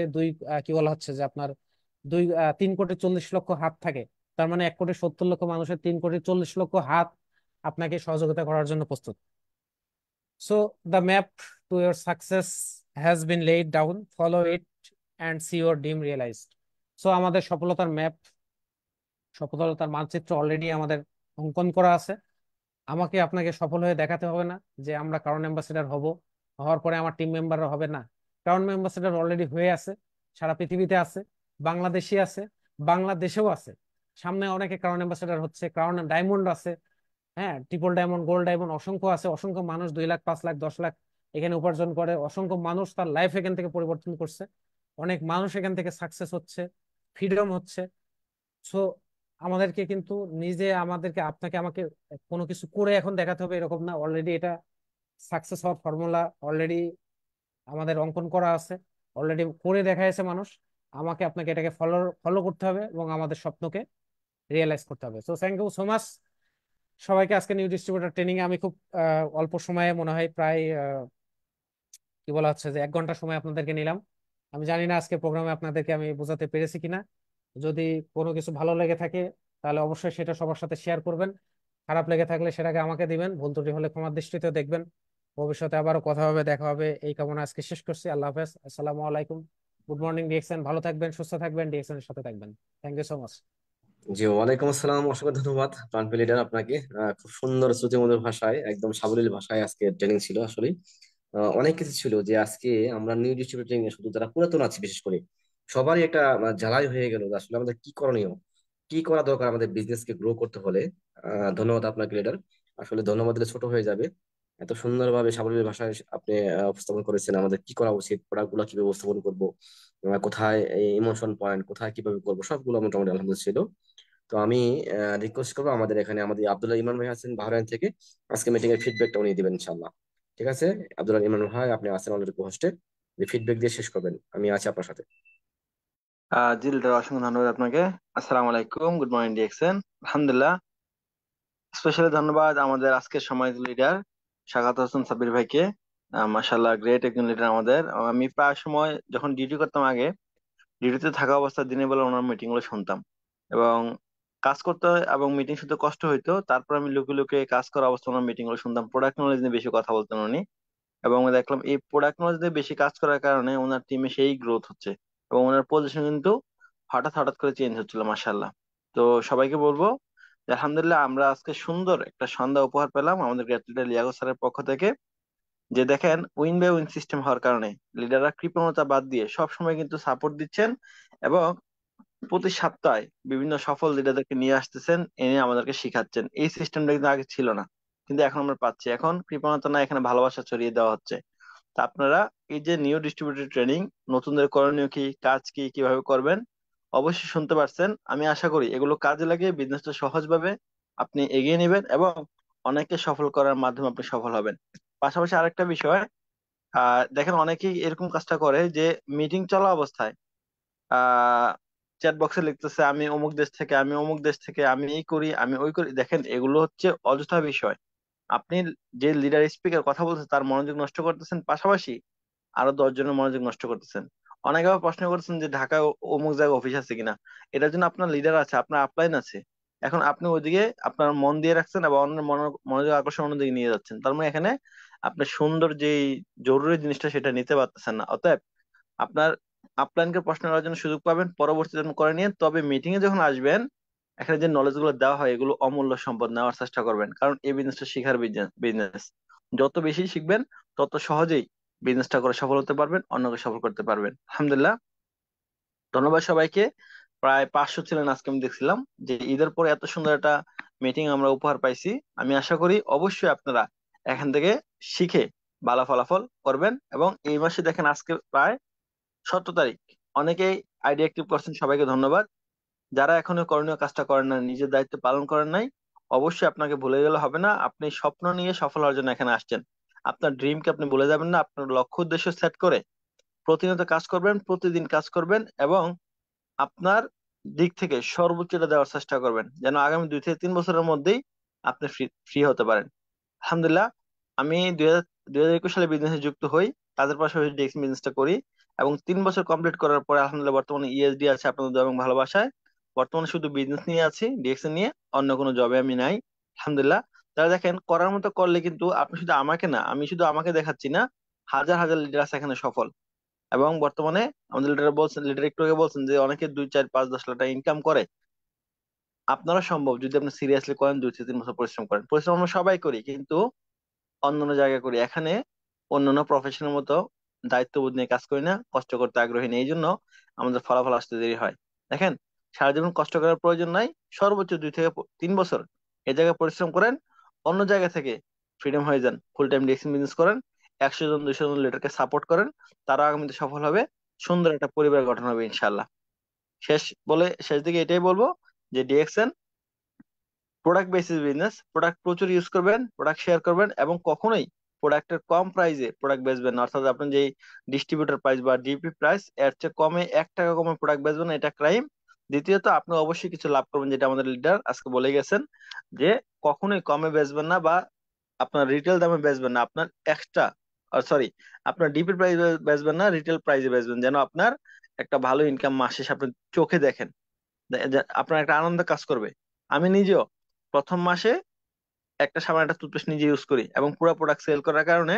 কি বলা হচ্ছে যে আপনার 3,40,00,000 হাত থাকে, তার মানে 1,70,00,000 মানুষের 3,40,00,000 হাত আপনাকে সহযোগিতা করার জন্য প্রস্তুত। So the map to your success has been laid down, follow it and see your dream realized. So আমাদের সফলতার ম্যাপ, সফলতার মানচিত্র অলরেডি আমাদের অঙ্কন করা আছে। আমাকে আপনাকে সফল হয়ে দেখাতে হবে না যে আমরা কারণ অ্যাম্বাসেডর হব, হওয়ার পরে আমার টিম মেম্বাররা হবে না। কারণ অ্যাম্বাসেডর অলরেডি হয়ে আছে, সারা পৃথিবীতে আছে, বাংলাদেশে আছে, বাংলাদেশেও আছে। সামনে অনেকে ক্রাউন অ্যাম্বাসেডর হচ্ছে, ক্রাউন ডায়মন্ড আছে, হ্যাঁ, ট্রিপল ডায়মন্ড, গোল্ড ডায়মন্ড, অসংখ্য আছে। অসংখ্য মানুষ 2 লাখ, 5 লাখ, 10 লাখ এখানে উপার্জন করে। অসংখ্য মানুষ তার লাইফ এখান থেকে পরিবর্তন করছে। অনেক মানুষ এখান থেকে সাকসেস হচ্ছে, ফ্রিডম হচ্ছে। সো আমাদেরকে কিন্তু নিজে, আমাদেরকে, আপনাকে, আমাকে কোনো কিছু করে এখন দেখাতে হবে এরকম না, অলরেডি এটা সাকসেস হওয়ার ফর্মুলা অলরেডি আমাদের অঙ্কন করা আছে, অলরেডি করে দেখাইছে মানুষ। আমাকে আপনাকে এটাকে ফলো ফলো করতে হবে এবং আমাদের স্বপ্নকে রিয়েলাইজ করতে হবে। So thank you so much সবাইকে। আজকে নিউ ডিস্ট্রিবিউটর ট্রেনিং আমি খুব অল্প সময়ে, মনে হয় প্রায় কি বলা হচ্ছে যে 1 ঘন্টা সময় আপনাদেরকে নিলাম। আমি জানি না আজকে প্রোগ্রামে আপনাদেরকে আমি বোঝাতে পেরেছি কিনা। যদি কোনো কিছু ভালো লেগে থাকে, তাহলে অবশ্যই সেটা সবার সাথে শেয়ার করবেন। খারাপ লেগে থাকলে সেটাকে আমাকে দিবেন, ভুল ত্রুটি হলে ক্ষমার দৃষ্টিতে দেখবেন। ভবিষ্যতে আবারও কথা হবে, দেখা হবে, এই কামনা আজকে শেষ করছি। আল্লাহ হাফেজ, আসসালামু আলাইকুম। গুড মর্নিং ডিএক্সএন, ভালো থাকবেন, সুস্থ থাকবেন, ডিএক্সএন এর সাথে থাকবেন। Thank you so much. জি, ওয়ালাইকুম আসসালাম, অসংখ্য ধন্যবাদ প্রাণপ্রিয় লিডার আপনাকে। খুব সুন্দর শ্রুতিমধুর ভাষায়, একদম সাবলীল ভাষায় আজকে ট্রেনিং ছিল আসলে। অনেক কিছু ছিল যে আজকে আমরা নিউ ডিস্ট্রিবিউটিং এ শুধু যারা পুরাতন আছি বিশেষ করে সবারই একটা ঝালাই হয়ে গেল যে আসলে আমাদের কি করণীয়, কি করা দরকার আমাদের বিজনেস কে গ্রো করতে হলে। ধন্যবাদ আপনাকে লিডার। আসলে ধন্যবাদ দিলে ছোট হয়ে যাবে। এত সুন্দরভাবে সাবলীল ভাষায় আপনি উপস্থাপন করেছেন আমাদের কি করা উচিত, প্রোডাক্ট গুলো কিভাবে উপস্থাপন করবো, কোথায় ইমোশন পয়েন্ট, কোথায় কিভাবে করবো, সবগুলো মোটামুটি আলহামদুলিল্লাহ ছিল। তো আমি রিকোয়েস্ট করবো আমাদের এখানে আমাদের আব্দুল্লাহ ইমান ভাই আছেন বাহরাইন থেকে, আজকে মিটিং এর ফিডব্যাকটা উনি দিবেন ইনশাল্লাহ। ঠিক আছে আব্দুল্লাহ ইমান ভাই, আপনি আছেন অলরেডি হোস্টে, যে ফিডব্যাক দিয়ে শেষ করবেন, আমি আছি আপনার সাথে। জি লিডার, অসংখ্য ধন্যবাদ আপনাকে। আসসালামু আলাইকুম, গুড মর্নিং ডিএক্সএন। আলহামদুলিল্লাহ, স্পেশালি ধন্যবাদ আমাদের আজকের সম্মানিত লিডার সাখাত হোসেন সাব্বির ভাইকে। মাশাআল্লাহ, গ্রেট একজন লিডার আমাদের। আমি প্রায় সময় যখন ডিউটি করতাম আগে, ডিউটিতে থাকা অবস্থায় দিনের বেলা ওনার মিটিং গুলো শুনতাম এবং কাজ করতে এবং মিটিং শুনতে কষ্ট হইতো, তারপর আমি লুকিয়ে লুকিয়ে কাজ করা অবস্থা ওনার মিটিং গুলো শুনতাম। প্রোডাক্ট নলেজ নিয়ে বেশি কথা বলতেন উনি, এবং আমি দেখলাম এই প্রোডাক্ট নলেজ নিয়ে বেশি কাজ করার কারণে ওনার টিমে সেই গ্রোথ হচ্ছে এবং ওনার পজিশন কিন্তু হঠাৎ হঠাৎ করে চেঞ্জ হচ্ছিল মাশাআল্লাহ। তো সবাইকে বলবো যে আলহামদুলিল্লাহ, আমরা আজকে সুন্দর একটা সন্ধ্যা উপহার পেলাম আমাদের গ্রেট লিডার লিয়াকত স্যারের পক্ষ থেকে। যে দেখেন, উইন বাই উইন সিস্টেম হওয়ার কারণে লিডাররা কৃপণতা বাদ দিয়ে সব সময় কিন্তু সাপোর্ট দিচ্ছেন এবং প্রতি সপ্তাহে বিভিন্ন সফল লিডারদেরকে নিয়ে আসতেছেন, এনে আমাদেরকে শিখাচ্ছেন। এই সিস্টেমটা কিন্তু আগে ছিল না, কিন্তু এখন আমরা পাচ্ছি। এখন কৃপণতা না, এখানে ভালোবাসা ছড়িয়ে দেওয়া হচ্ছে। তা আপনারা এই যে নিউ ডিস্ট্রিবিউটর ট্রেনিং, নতুনদের করণীয় কি, কাজ কি, কিভাবে করবেন, অবশ্যই শুনতে পারছেন। আমি আশা করি এগুলো কাজে লাগিয়ে বিজনেসটা সহজভাবে আপনি এগিয়ে নেবেন এবং অনেককে সফল করার মাধ্যমে আপনি সফল হবেন। পাশাপাশি আরেকটা বিষয়, দেখেন অনেকেই এরকম কাজটা করে যে মিটিং চলা অবস্থায় চ্যাট বক্সে লিখতেছে আমি অমুক দেশ থেকে, আমি অমুক দেশ থেকে, আমি এই করি, আমি ওই করি। দেখেন এগুলো হচ্ছে অযথা বিষয়। আপনি যে লিডার স্পিকার কথা বলছেন তার মনোযোগ নষ্ট করতেছেন, পাশাপাশি আরো 10 জনের মনোযোগ নষ্ট করতেছেন। অনেকে আবার প্রশ্ন করছেন যে ঢাকায় অমুক জায়গায় অফিস আছে কিনা। এটার জন্য আপনার লিডার আছে, আপনার আপলাইন আছে। এখন আপনি ওইদিকে আপনার মন দিয়ে রাখছেন এবং অন্যের মনোযোগ আকর্ষণ অন্যদিকে নিয়ে যাচ্ছেন। তার মানে এখানে আপনি সুন্দর যে জরুরি জিনিসটা সেটা নিতে পারতেছেন না। অতএব আপনার আপলাইনকে প্রশ্ন করার জন্য সুযোগ পাবেন, পরবর্তীতে আপনি করে নিয়ে তবে মিটিং এ যখন আসবেন, এখানে যে নলেজ গুলো দেওয়া হয় এগুলো অমূল্য সম্পদ, নেওয়ার চেষ্টা করবেন। কারণ এই বিজনেসটা শিখার বিজনেস। যত বেশি শিখবেন তত সহজেই বিজনেসটা করে সফল হতে পারবেন, অন্যকে সফল করতে পারবেন। আলহামদুলিল্লাহ, ধন্যবাদ সবাইকে। প্রায় 500 ছিলেন আজকে, আমি দেখছিলাম যে ঈদের পরে এত সুন্দর একটা মিটিং আমরা উপহার পাইছি। আমি আশা করি অবশ্যই আপনারা এখান থেকে শিখে ভালো ফলাফল করবেন। এবং এই মাসে দেখেন আজকে প্রায় 17 তারিখ, অনেকেই আইডি অ্যাক্টিভ করছেন, সবাইকে ধন্যবাদ। যারা এখনো করণীয় কাজটা করেন না, নিজের দায়িত্ব পালন করেন নাই, অবশ্যই আপনাকে ভুলে গেলে হবে না। আপনি স্বপ্ন নিয়ে সফল হওয়ার জন্য এখানে আসছেন। আপনার ড্রিমকে আপনি ভুলে যাবেন না। আপনার লক্ষ্য উদ্দেশ্য সেট করে প্রতিনিয়ত কাজ করবেন, প্রতিদিন কাজ করবেন এবং আপনার দিক থেকে সর্বোচ্চটা দেওয়ার চেষ্টা করবেন, যেন আগামী 2 থেকে 3 বছরের মধ্যেই আপনি ফ্রি ফ্রি হতে পারেন। আলহামদুলিল্লাহ, আমি 2021 সালে বিজনেসে যুক্ত হই, কাজের পাশাপাশি ডেস্ক বিজনেসটা করি এবং 3 বছর কমপ্লিট করার পরে আলহামদুলিল্লাহ বর্তমানে ইএসডি আছে আপনাদের দোয়া এবং ভালোবাসায়। বর্তমানে শুধু বিজনেস নিয়ে আছি, ডিএক্স নিয়ে, অন্য কোনো জবে আমি নাই। আলহামদুলিল্লাহ। তারা দেখেন করার মতো করলে কিন্তু আপনি শুধু আমাকে না, আমি শুধু আমাকে দেখাচ্ছি না, হাজার হাজার লিডার আছে এখানে সফল। এবং বর্তমানে আমাদের লিডার বলছেন, লিডার একটু আগে বলছেন যে অনেকে 2 4 5 10 লাখ টাকা ইনকাম করে। আপনারা সম্ভব যদি আপনি সিরিয়াসলি করেন, 2 থেকে 3 বছর পরিশ্রম করেন। পরিশ্রম আমরা সবাই করি, কিন্তু অন্যান্য জায়গায় করি। এখানে অন্যান্য প্রফেশনের মতো দায়িত্ববোধ নিয়ে কাজ করি না, কষ্ট করতে আগ্রহী নেই, এই জন্য আমাদের ফলাফল আসতে দেরি হয়। দেখেন, সারা জীবন কষ্ট করার প্রয়োজন নাই, সর্বোচ্চ 2 থেকে 3 বছর এই জায়গায় পরিশ্রম করেন, অন্য জায়গা থেকে ফ্রিডম হয়ে যান, ফুল টাইম ডিএক্সিং বিজনেস করেন, 100 জন 200 জন লিডারকে সাপোর্ট করেন, তারা আগামীতে সফল হবে, সুন্দর একটা পরিবার গঠন হবে ইনশাল্লাহ। শেষ দিকে এটাই বলবো যে DXN product basis business. Product প্রচুর ইউজ করবেন, প্রোডাক্ট শেয়ার করবেন এবং কখনোই প্রোডাক্টের কম প্রাইসে প্রোডাক্ট বেচবেন না। অর্থাৎ আপনি যে ডিস্ট্রিবিউটর প্রাইস বা ডিপি প্রাইস এর চেয়ে কমে 1 টাকা কমে প্রোডাক্ট বেচবেন না, এটা ক্রাইম। দ্বিতীয়ত, আপনি অবশ্যই কিছু লাভ করবেন, যেটা আমাদের লিডার আজকে বলে গেছেন যে কখনোই কমে বেচবেন না বা আপনার রিটেল দামে বেচবেন না। আপনার এক্সট্রা, সরি, আপনার ডিপি প্রাইস বেচবেন না, রিটেল প্রাইসে বেচবেন, যেন আপনার একটা ভালো ইনকাম মাস শেষে আপনি চোখে দেখেন, আপনার একটা আনন্দ কাজ করবে। আমি নিজেও প্রথম মাসে একটা সাবান একটা টুথপেস্ট নিজে ইউজ করি, এবং পুরো প্রোডাক্ট সেল করার কারণে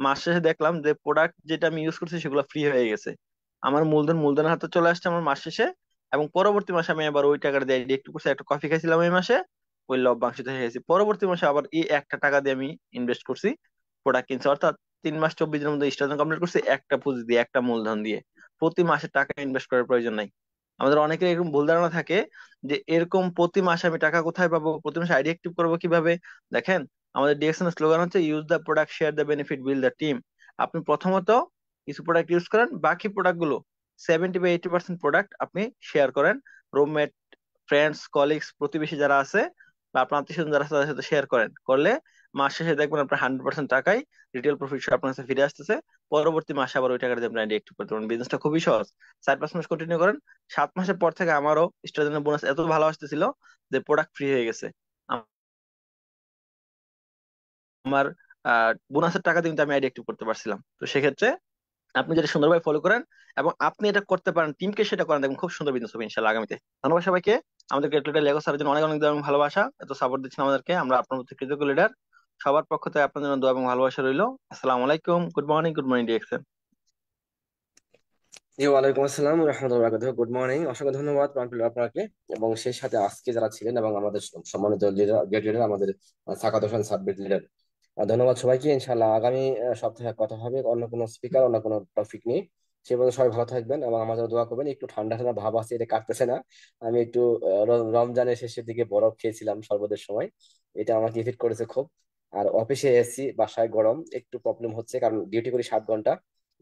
মাস শেষে দেখলাম যে প্রোডাক্ট যেটা আমি ইউজ করছি সেগুলো ফ্রি হয়ে গেছে। আমার মূলধনের হাতে চলে আসছে আমার মাস শেষে। এবং পরবর্তী মাসে আমি আবার ওই টাকাটা দিয়ে একটু করছি, একটা কফি খাইছিলাম ওই মাসে, ওই লভ্যাংশিত হয়ে গেছি। পরবর্তী মাসে আবার এই একটা টাকা দিয়ে আমি ইনভেস্ট করছি, প্রোডাক্ট কিনছি, অর্থাৎ 3 মাস 24 দিনের মধ্যে স্টার্টিং কমপ্লিট করছি একটা পুঁজি দিয়ে, একটা মূলধন দিয়ে। প্রতি মাসে টাকা ইনভেস্ট করার প্রয়োজন নাই। আমাদের অনেকের এরকম ভুল ধারণা থাকে যে এরকম প্রতি মাসে আমি টাকা কোথায় পাবো, প্রতি মাসে আইডি অ্যাক্টিভ করবো কিভাবে। দেখেন, আমাদের ডিএক্সএন এর স্লোগান হচ্ছে use the product, share the benefit, build the team. আপনি প্রথমত কিছু প্রোডাক্ট ইউজ করেন, বাকি প্রোডাক্ট গুলো 70 বা 80% প্রোডাক্ট আপনি শেয়ার করেন, রুমমেট, ফ্রেন্ডস, কলিগস, প্রতিবেশী যারা আছে বা আপনার আত্মীয় স্বজন যারা আছে তাদের সাথে শেয়ার করেন। করলে মাস শেষে দেখবেন আপনার 100% টাকাই রিটেল প্রফিট আপনার কাছে ফিরে আসতেছে। পরবর্তী মাসে আবার ওই টাকাটা দিয়ে আপনি অ্যাক্টিভ করতে পারেন। বিজনেসটা খুবই সহজ। 4-5 মাস কন্টিনিউ করেন, 7 মাসের পর থেকে আমারও স্টার্টিং বোনাস এত ভালো আসতেছিল যে প্রোডাক্ট ফ্রি হয়ে গেছে। আমার বোনাসের টাকা দিয়ে কিন্তু আমি আইডি অ্যাক্টিভ করতে পারছিলাম। তো সেক্ষেত্রে আপনি যেটা সুন্দরভাবে ফলো করেন এবং আপনি এটা করতে পারেন, টিমকে সেটা করেন, দেখবেন খুব সুন্দর বিজনেস হবে ইনশাল্লাহ আগামীতে। ধন্যবাদ সবাইকে। আমাদের গ্রেট লিডার লেগো স্যারের জন্য অনেক অনেক দোয়া এবং ভালোবাসা, এত সাপোর্ট দিচ্ছেন আমাদেরকে, আমরা আপনার মধ্যে কৃতজ্ঞ লিডার। সবার পক্ষ থেকে আপনার জন্য দোয়া এবং ভালোবাসা রইলো। আসসালামু আলাইকুম, good morning, good morning DXN. জি, ওয়ালাইকুম আসসালাম রহমতুল্লাহ বরকাতুহু। গুড মর্নিং, অসংখ্য ধন্যবাদ প্রাণপ্রিয় আপনাকে এবং সেই সাথে আজকে যারা ছিলেন এবং আমাদের সম্মানিত গেট লিডার আমাদের সাকাত হোসেন সাব্বির লিডার। ধন্যবাদ সবাইকে। ইনশাআল্লাহ আগামী সপ্তাহে কথা হবে অন্য কোনো স্পিকার, অন্য কোনো টপিক নিয়ে। সে পর্যন্ত সবাই ভালো থাকবেন এবং আমাদের দোয়া করবেন। একটু ঠান্ডা ঠান্ডা ভাব আছে, এটা কাটতেছে না। আমি একটু রমজানের শেষের দিকে বরফ খেয়েছিলাম শরবতের সময়, এটা আমাকে ইফেক্ট করেছে খুব। আর অফিসে এসি, বাসায় গরম, একটু প্রবলেম হচ্ছে কারণ ডিউটি করি 7 ঘন্টা,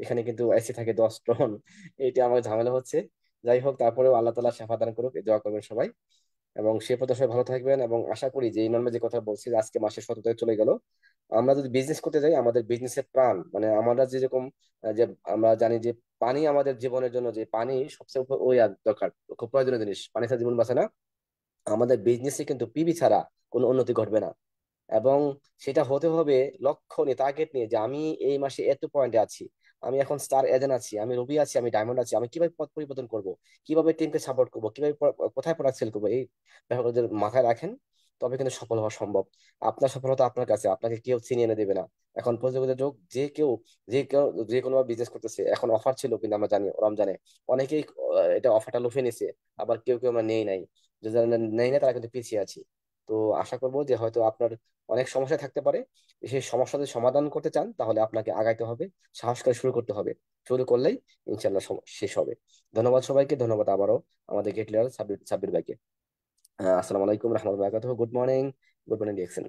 এখানে কিন্তু এসি থাকে 10 টন, এটা আমার ঝামেলা হচ্ছে। যাই হোক, তারপরেও আল্লাহ তাআলা শাফা দান করুক, এই দোয়া করবেন সবাই। এবং সে পথে সবাই ভালো থাকবেন এবং আশা করি যে ইমরান ভাই যে কথা বলছি যে আজকে মাসের 17 তারিখ চলে গেল, আমরা যদি বিজনেস করতে যাই, আমাদের বিজনেসের প্রাণ মানে আমরা যেরকম যে আমরা জানি যে পানি আমাদের জীবনের জন্য, যে পানি সবচেয়ে ওই আর দরকার, খুব প্রয়োজনীয় জিনিস, পানি ছাড়া জীবন বাঁচে না। আমাদের বিজনেসে কিন্তু পিবি ছাড়া কোনো উন্নতি ঘটবে না। এবং সেটা হতে হবে লক্ষ্য নিয়ে, টার্গেট নিয়ে, যে আমি এই মাসে এত পয়েন্টে আছি, আমি এখন স্টার এজেন্ট আছি, আমি রুবি আছি, আমি ডায়মন্ড আছি, আমি কিভাবে পথ পরিবর্তন করব, কিভাবে টিমকে সাপোর্ট করবো, কিভাবে কোথায় প্রোডাক্ট সেল করবো, এই ব্যাপারগুলো যদি মাথায় রাখেন তবে কিন্তু সফল হওয়া সম্ভব। আপনার সফলতা আপনার কাছে, আপনাকে কেউ চিনিয়ে এনে দেবে না। এখন প্রযুক্তির যুগ, যে কেউ যে কোনো বিজনেস করতেছে। এখন অফার ছিল কিন্তু আমরা জানি রমজানে অনেকেই এটা অফারটা লুফে নিছে, আবার কেউ কেউ আমরা নেই নাই, যে যারা নেই না তারা কিন্তু পিছিয়ে আছি। তো আশা করবো যে হয়তো আপনার অনেক সমস্যা থাকতে পারে, সেই সমস্যা যদি সমাধান করতে চান তাহলে আপনাকে আগাইতে হবে, সাহস করে শুরু করতে হবে। শুরু করলেই ইনশাল্লাহ শেষ হবে। ধন্যবাদ সবাইকে, ধন্যবাদ আবারও আমাদের গেট লিডার সাব্বির সাব্বির ভাইকে। আসসালামু আলাইকুম রহমতুল্লাহ, good morning, good morning DXN.